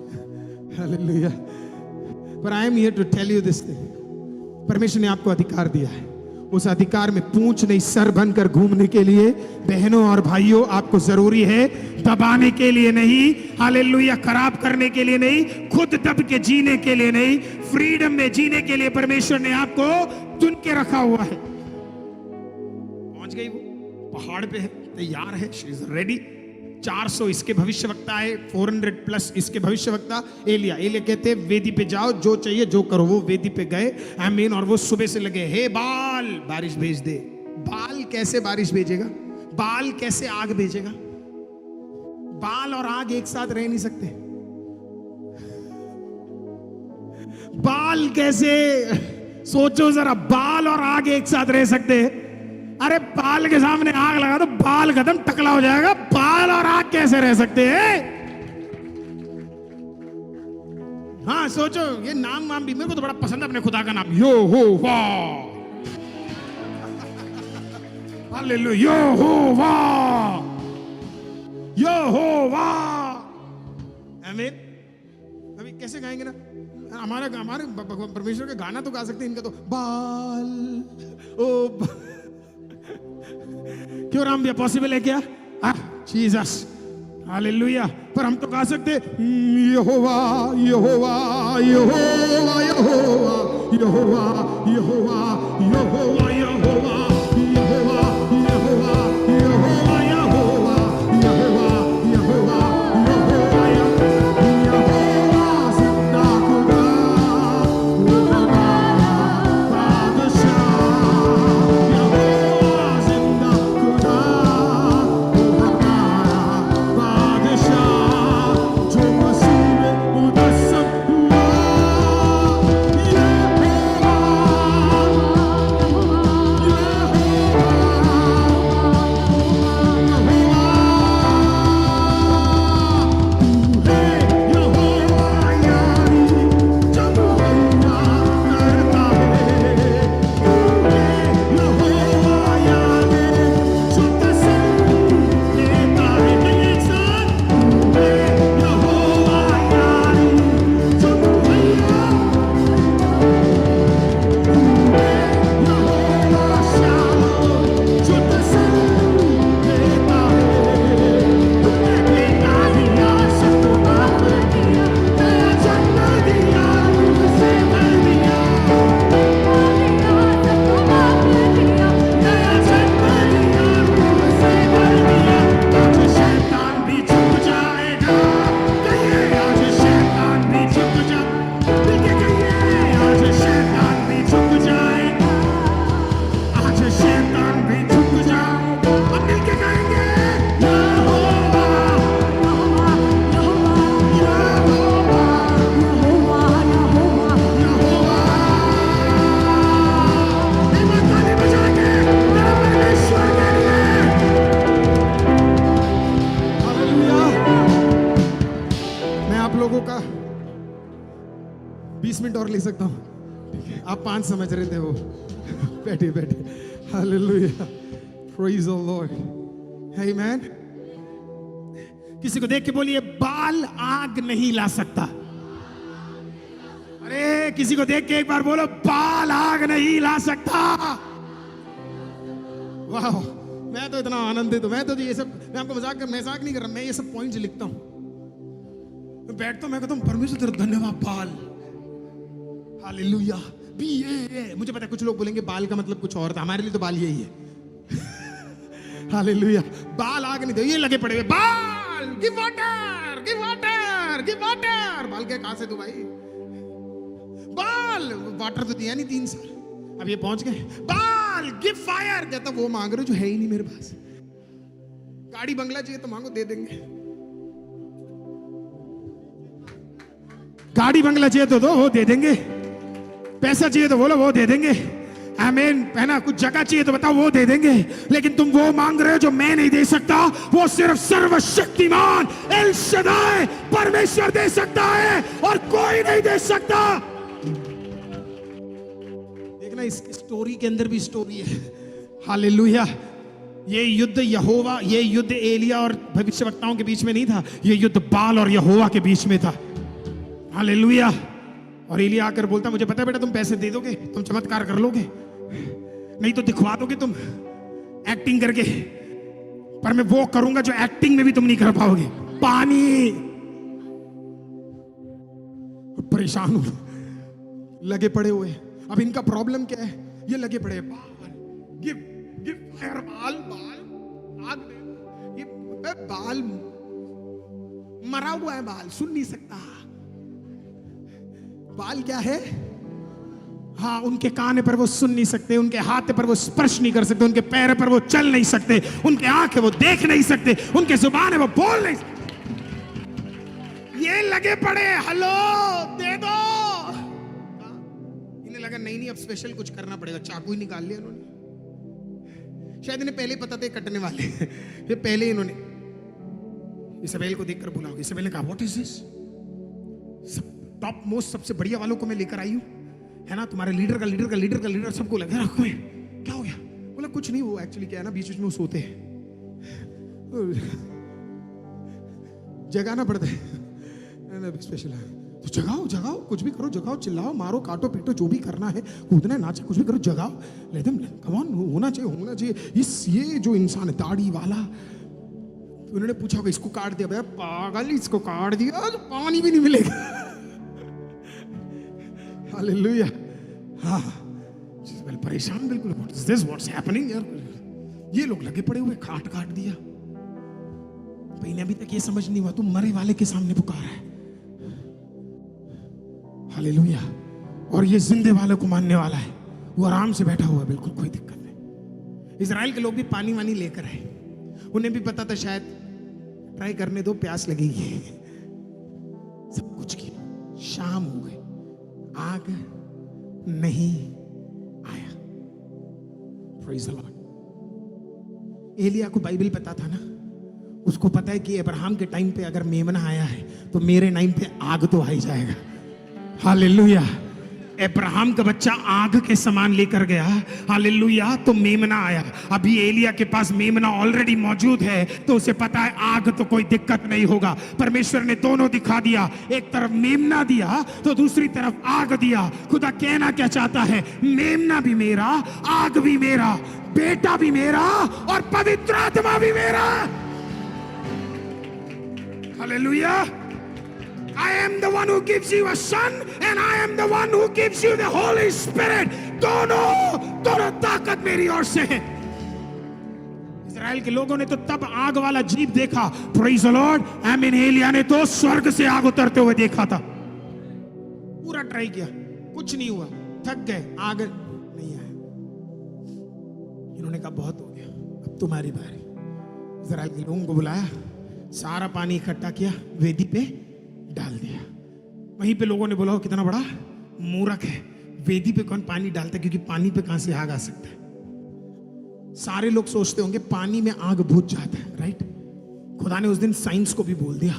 हालेलुया। पर I am here to tell you this thing, परमेश्वर ने आपको अधिकार दिया है। उस अधिकार में पूंछ नहीं सर बनकर घूमने के लिए बहनों और भाइयों आपको जरूरी है, दबाने के लिए नहीं, हालेलुया, खराब करने के लिए नहीं, खुद दब के जीने के लिए नहीं, फ्रीडम में जीने के लिए परमेश्वर ने आपको चुन के रखा हुआ है। पहुंच गई, वो पहाड़ पे है, तैयार है, शी इज रेडी। 400 इसके भविष्यवक्ता है, 400 प्लस इसके भविष्यवक्ता। एलिया कहते वेदी पे जाओ, जो चाहिए जो करो। वो वेदी पे गए, आमीन। और वो सुबह से लगे, हे बाल बारिश भेज दे। बाल कैसे बारिश भेजेगा? बाल कैसे आग भेजेगा? बाल और आग एक साथ रह नहीं सकते। बाल कैसे, सोचो जरा, बाल और आग एक साथ रह सकते हैं? अरे बाल के सामने आग लगा तो बाल खत्म, टकला हो जाएगा। बाल और आग कैसे रह सकते हैं? हाँ सोचो, ये नाम वाम भी मेरे को तो बड़ा पसंद है अपने खुदा का नाम, यो हो वाह, हालेलुया, यो हो वाह, यो हो वाह, आमीन। अभी कैसे गाएंगे ना, हमारे परमेश्वर का गाना तो गा सकते हैं, इनका तो बाल ओ क्यों राम भैया, पॉसिबल है क्या? Jesus, hallelujah. पर हम तो गा सकते यहोवा यहोवा यहोवा यहोवा यहोवा यहोवा यहोवा यहोवा यहोवा यहोवा यहोवा यहोवा यहोवा यहोवा यहोवा जिंदा खुदा, वो हमारा बादशाह। यहोवा जिंदा खुदा, वो हमारा बादशाह, जो मसीह में मुदस्सम हुआ। लोगों का 20 मिनट और ले सकता हूं, ठीक है? आप 5 समझ रहे थे वो। बैठिए बैठिए, हालेलुया, प्रेज द लॉर्ड, आमेन। किसी को देख के बोलिए बाल आग नहीं ला सकता। अरे किसी को देख के एक बार बोलो बाल आग नहीं ला सकता। वाह, मैं तो इतना आनंदित हूं। मैं तो ये सब, मैं आपको मजाक नहीं कर रहा, मैं ये सब पॉइंट्स लिखता हूं, बैठता हूं, मैं कहता हूं परमेश्वर तेरा धन्यवाद बाल, हालेलुया। मुझे पता है कुछ लोग बोलेंगे बाल का मतलब कुछ और था, हमारे लिए तो बाल यही है। हालेलुया, बाल आग नहीं दो, ये लगे पड़े हुए बाल, give water give water give water. बाल क्या कहां से दो भाई, बाल वाटर तो दिया नहीं 3 साल, अब ये पहुंच गए बाल गिव फायर। कहता वो मांग रहे हो जो है ही नहीं मेरे पास। गाड़ी बंगला चाहिए तो मांगो, दे देंगे। गाड़ी बंगला चाहिए तो दो, वो दे देंगे। पैसा चाहिए तो बोलो, वो दे देंगे। आमीन। पहना कुछ जगह चाहिए तो बताओ, वो दे देंगे। लेकिन तुम वो मांग रहे हो जो मैं नहीं दे सकता, वो सिर्फ सर्वशक्तिमान एल शदाई परमेश्वर दे सकता है और कोई नहीं दे सकता। देखना इस स्टोरी के अंदर भी स्टोरी है। हालेलुया। ये युद्ध यहोवा, ये युद्ध एलिया और भविष्यवक्ताओं के बीच में नहीं था, ये युद्ध बाल और यहोवा के बीच में था। हालेलुया। और एलिया आकर बोलता, मुझे पता है बेटा तुम पैसे दे दोगे, तुम चमत्कार कर लोगे, नहीं तो दिखवा दोगे तुम एक्टिंग करके, पर मैं वो करूंगा जो एक्टिंग में भी तुम नहीं कर पाओगे। पानी। परेशान हो, लगे पड़े हुए। अब इनका प्रॉब्लम क्या है, ये लगे पड़े बाल गिव गिव फायर, बाल बाल आग में। ये बाल मरा हुआ है, बाल सुन नहीं सकता। बाल क्या है, हाँ उनके कान पर वो सुन नहीं सकते, उनके हाथ पर वो स्पर्श नहीं कर सकते, उनके पैर पर वो चल नहीं सकते, उनके आंख है वो देख नहीं सकते, उनके जुबान है वो बोल नहीं सकते। ये लगे पड़े, हेलो दे दो। इन्हें लगा नहीं अब स्पेशल कुछ करना पड़ेगा, चाकू ही निकाल लिया इन्होंने। शायद इन्हें पहले पता थे कटने वाले। ये पहले इन्होंने इसाबेल को देखकर बुलाओ। इसाबेल ने कहा what is this, top most सबसे बढ़िया वालों को मैं लेकर आई हूं, है ना, तुम्हारे लीडर का सबको लगा रखो है। क्या हो गया? बोला कुछ नहीं, वो एक्चुअली क्या है ना, बीच बीच में वो सोते हैं, जगाना पड़ता है। स्पेशल है, तो जगाओ जगाओ, कुछ भी करो, जगाओ, चिल्लाओ, मारो, काटो, पीटो, जो भी करना है, कूदना है, नाचे, कुछ भी करो, जगाओ, लेट देम कम ऑन, होना चाहिए। ये जो इंसान है दाढ़ी वाला, तो उन्होंने पूछा होगा इसको काट दिया, भैया पागल, इसको काट दिया तो पानी भी नहीं मिलेगा। हालेलुया। हाँ, परेशान बिल्कुल, what is this, what's happening यार, ये लोग लगे पड़े हुए, काट दिया। भाई ने अभी तक ये समझ नहीं हुआ, तुम मरे वाले के सामने पुकार है। हालेलुया। और ये जिंदे वाले को मानने वाला है, वो आराम से बैठा हुआ है, बिल्कुल कोई दिक्कत नहीं। इजराइल के लोग भी पानी वानी लेकर आए, उन्हें भी पता था शायद ट्राई करने दो, प्यास लगेगी। सब कुछ किया, शाम हो गई, आग नहीं आया। Praise the Lord. एलिया को बाइबल पता था ना, उसको पता है कि अब्राहम के टाइम पे अगर मेमना आया है तो मेरे टाइम पे आग तो आ ही जाएगा। हालेलुया। अब्राहम का बच्चा आग के समान लेकर गया, हालेलुया, तो मेमना आया। अभी एलिया के पास मेमना ऑलरेडी मौजूद है, तो उसे पता है आग तो कोई दिक्कत नहीं होगा। परमेश्वर ने दोनों दिखा दिया, एक तरफ मेमना दिया तो दूसरी तरफ आग दिया। खुदा कहना क्या चाहता है, मेमना भी मेरा, आग भी मेरा, बेटा भी मेरा और पवित्र आत्मा भी मेरा। Hallelujah. I am the one who gives you a son and I am the one who gives you the Holy Spirit. दोनों ताकत मेरी ओर से है। इजराइल के लोगों ने तो तब आग वाला जीप देखा, प्रेज़ द लॉर्ड। आमीन। एलिया ने तो स्वर्ग से आग उतरते हुए देखा था। पूरा ट्राई किया, कुछ नहीं हुआ, थक गए, आग नहीं आया। इन्होंने कहा बहुत हो गया, अब तुम्हारी बारी। इजराइल के लोगों को बुलाया, सारा पानी इकट्ठा किया, वेदी पे डाल दिया। वहीं पे लोगों ने बोला, कितना बड़ा मूर्ख है, वेदी पे कौन पानी डालता है, क्योंकि पानी पे कहां से आग आ सकता है। सारे लोग सोचते होंगे पानी में आग बुझ जाता है, राइट। खुदा ने उस दिन साइंस को भी बोल दिया,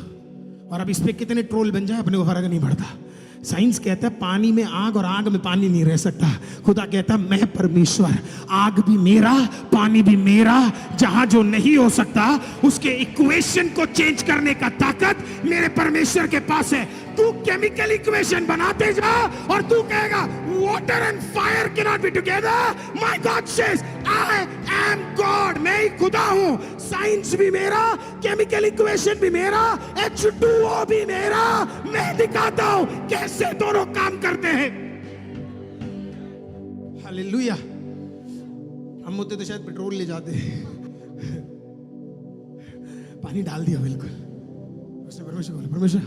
और अब इस पे कितने ट्रोल बन जाए अपने को फर्क नहीं पड़ता। साइंस कहता है पानी में आग और आग में पानी नहीं रह सकता। खुदा कहता है मैं परमेश्वर, आग भी मेरा, पानी भी मेरा। जहां जो नहीं हो सकता उसके इक्वेशन को चेंज करने का ताकत मेरे परमेश्वर के पास है। तू केमिकल इक्वेशन बनाते जा और तू कहेगा water and fire can not be together. My God says I am God, मैं ही खुदा हूं। साइंस भी मेरा, केमिकल इक्वेशन भी मेरा, H2O भी मेरा। मैं दिखाता हूं कैसे दोनों काम करते हैं। हालेलुया। हम होते तो शायद पेट्रोल ले जाते, पानी डाल दिया बिल्कुल। उसने परमेश्वर बोला, परमेश्वर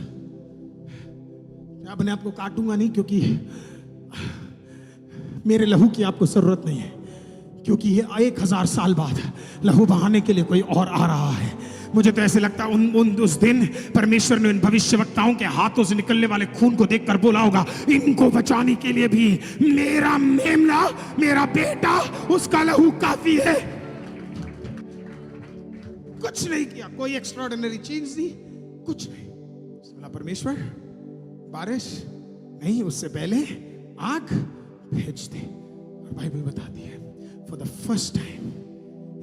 मैं अपने आप को काटूंगा नहीं, क्योंकि मेरे लहू की आपको जरूरत नहीं है, क्योंकि ये 1000 साल बाद लहू बहाने के लिए कोई और आ रहा है। मुझे तो ऐसे लगता उस दिन परमेश्वर ने उन भविष्यवक्ताओं के हाथों से निकलने वाले खून को देखकर बोला होगा, इनको बचाने के लिए भी मेरा मेमना, मेरा बेटा, उसका लहू काफी है। कुछ नहीं किया, कोई एक्स्ट्राऑर्डिनरी चीज नहीं, कुछ नहीं। बोला परमेश्वर बारिश नहीं, उससे पहले आग भेज दे। और बाइबल बताती है for the first time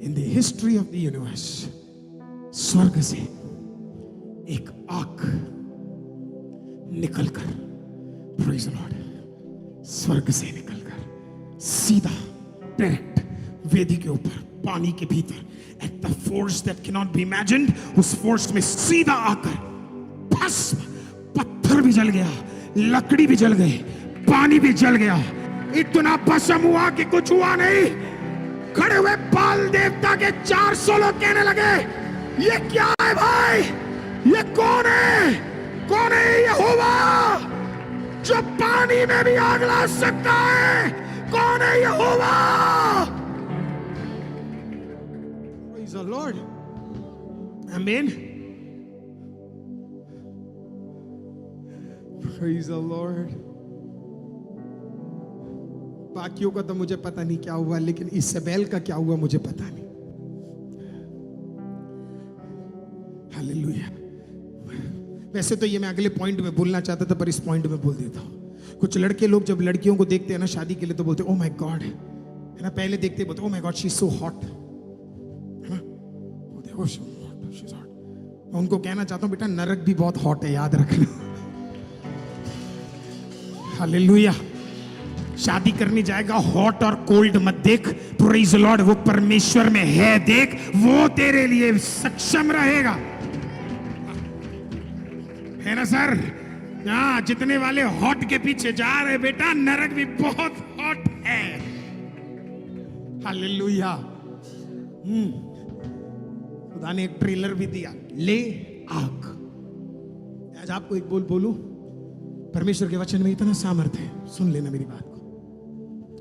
in the history of the universe, स्वर्ग से एक आग निकलकर, प्रेज़ द लॉर्ड, स्वर्ग से निकलकर सीधा डायरेक्ट वेदी के ऊपर, पानी के भीतर, at the force that can not be imagined, उस फोर्स में सीधा आकर भस्म, पत्थर भी जल गया, लकड़ी भी जल गई, पानी भी जल गया। इतना भस्म हुआ कि कुछ हुआ नहीं। खड़े हुए बाल देवता के 400 लोग कहने लगे, ये क्या है भाई, ये कौन है, कौन है यहोवा जो पानी में भी आग ला सकता है, कौन है यहोवा। Praise the Lord. Amen. Praise the Lord. बाकियों का तो मुझे पता नहीं क्या हुआ, लेकिन इसेबेल का क्या हुआ मुझे पता नहीं। हालेलुया। वैसे तो ये मैं अगले पॉइंट में बोलना चाहता था, पर इस पॉइंट में बोल देता हूं। कुछ लड़के लोग जब लड़कियों को देखते हैं ना शादी के लिए, तो बोलते ओ माय गॉड, है ना। पहले देखते बोलते oh my God she is so hot, है ना। देखो शी इज हॉट। मैं उनको कहना चाहता हूं बेटा नरक भी बहुत हॉट है, याद रखना। हालेलुया। शादी करने जाएगा, हॉट और कोल्ड मत देख, प्रेज द लॉर्ड, वो परमेश्वर में है देख, वो तेरे लिए सक्षम रहेगा, है ना सर? हाँ, जितने वाले हॉट के पीछे जा रहे बेटा, नरक भी बहुत हॉट है। हालेलुया। खुदा ने एक ट्रेलर भी दिया, ले आग। आज आपको एक बोलूं, परमेश्वर के वचन में इतना सामर्थ है, सुन लेना मेरी बात को।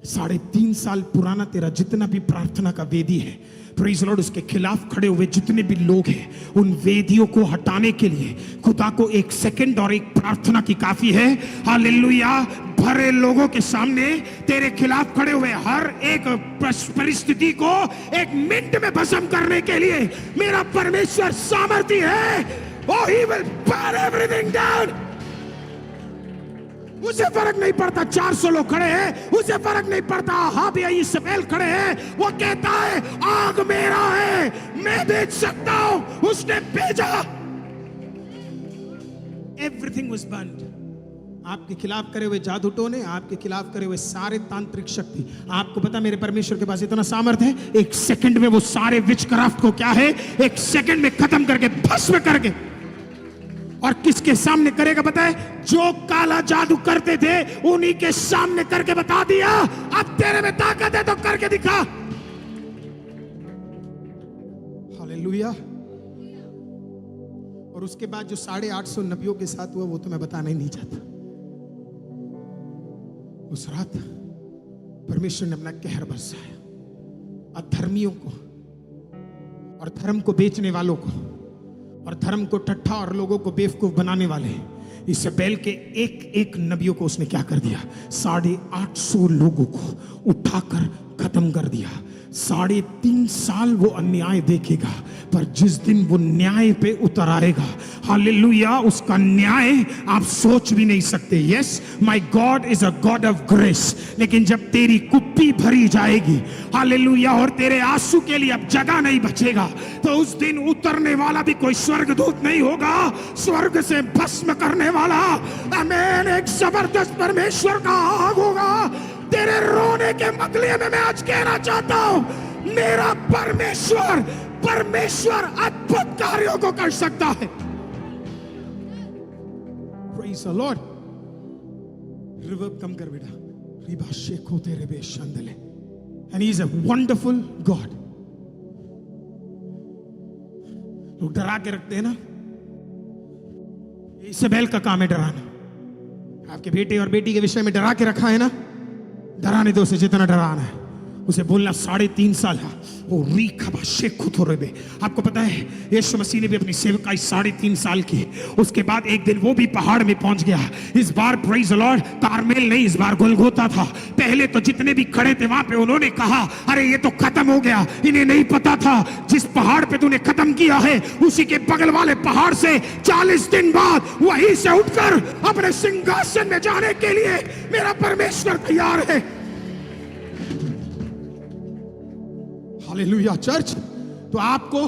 3.5 साल पुराना तेरा जितना भी प्रार्थना का वेदी है, प्रेज़ लॉर्ड, उसके खिलाफ खड़े हुए जितने भी लोग हैं, उन वेदियों को हटाने के लिए खुदा को 1 सेकंड और एक प्रार्थना की काफी है। हालेलुया। भरे लोगों के सामने तेरे खिलाफ खड़े हुए हर एक परिस्थिति को 1 मिनट में भस्म करने के लिए मेरा परमेश्वर सामर्थी है। Oh, he will burn everything down. उसे फर्क नहीं पड़ता 400 लोग खड़े हैं, उसे फर्क नहीं पड़ता हाब या इस्राएल खड़े हैं, वो कहता है आग मेरा है, मैं भेज सकता हूं, उसने भेजा। Everything was burned. आपके खिलाफ करे हुए जादू टोने, आपके खिलाफ करे हुए सारे तांत्रिक शक्ति, आपको पता मेरे परमेश्वर के पास इतना सामर्थ है, 1 सेकंड में वो सारे विचक्राफ्ट को क्या है, 1 सेकंड में खत्म करके, भस्म करके। और किसके सामने करेगा पता है? जो काला जादू करते थे उन्हीं के सामने करके बता दिया, अब तेरे में ताकत है तो करके दिखा। हालेलुया। और उसके बाद जो 850 नबियों के साथ हुआ वो तो मैं बताना ही नहीं चाहता। उस रात परमेश्वर ने अपना कहर बरसाया, अधर्मियों को और धर्म को बेचने वालों को और धर्म को ठट्ठा और लोगों को बेवकूफ बनाने वाले इस्राएल के एक नबियों को उसने क्या कर दिया? 850 लोगों को उठाकर खत्म कर दिया। 3.5 साल वो अन्याय देखेगा, पर जिस दिन वो न्याय पे उतर आएगा, हालेलुया, उसका न्याय आप सोच भी नहीं सकते। Yes, my God is a God of grace. लेकिन जब तेरी कुप्पी भरी जाएगी, हालेलुया, और तेरे आंसू के लिए अब जगह नहीं बचेगा, तो उस दिन उतरने वाला भी कोई स्वर्गदूत नहीं होगा, स्वर्ग से भस्म करने वाला, आमीन, एक जबरदस्त परमेश्वर का आग होगा। तेरे रोने के बदले में मैं आज कहना चाहता हूं, मेरा परमेश्वर अद्भुत कार्यों को कर सकता है। Praise the Lord. रिवर्ब कम कर बेटा। रिबा शेखो तेरे बे शंदले। And he is a wonderful God. लोग डरा के रखते हैं ना, इस्राएल का काम है डराना। आपके बेटे और बेटी के विषय में डरा के रखा है ना, डराने दो, उसे जितना डराना है उसे बोलना 3.5 साल है वो रीखबा शेखुत हो रहे। आपको पता है यीशु मसीह ने भी अपनी सेवकाई 3.5 साल की, उसके बाद एक दिन वो भी पहाड़ में पहुंच गया। इस बार प्रेज द लॉर्ड कारमेल नहीं, इस बार गोलगोता था। पहले तो जितने भी खड़े थे वहां पे उन्होंने कहा अरे ये तो खत्म हो गया, इन्हें नहीं पता था जिस पहाड़ पे तूने खत्म किया है उसी के बगल वाले पहाड़ से 40 दिन बाद वहीं से उठकर अपने सिंहासन में जाने के लिए मेरा परमेश्वर तैयार है। हालेलुया। चर्च, तो आपको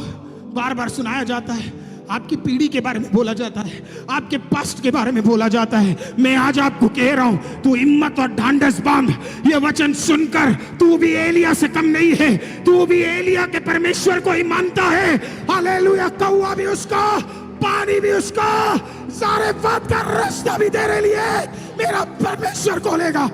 बार बार सुनाया जाता है, आपकी पीढ़ी के बारे में बोला जाता है, आपके पास्ट के बारे में बोला जाता है। मैं आज आपको कह रहा हूं, तू हिम्मत और ढांढस बांध, ये वचन सुनकर तू भी एलिया से कम नहीं है, तू भी एलिया के परमेश्वर को ही मानता है। हालेलुया। कौवा भी उसका, पानी भी उसका, सारे बात का रास्ता भी तेरे लिए मेरा परमेश्वर खोलेगा।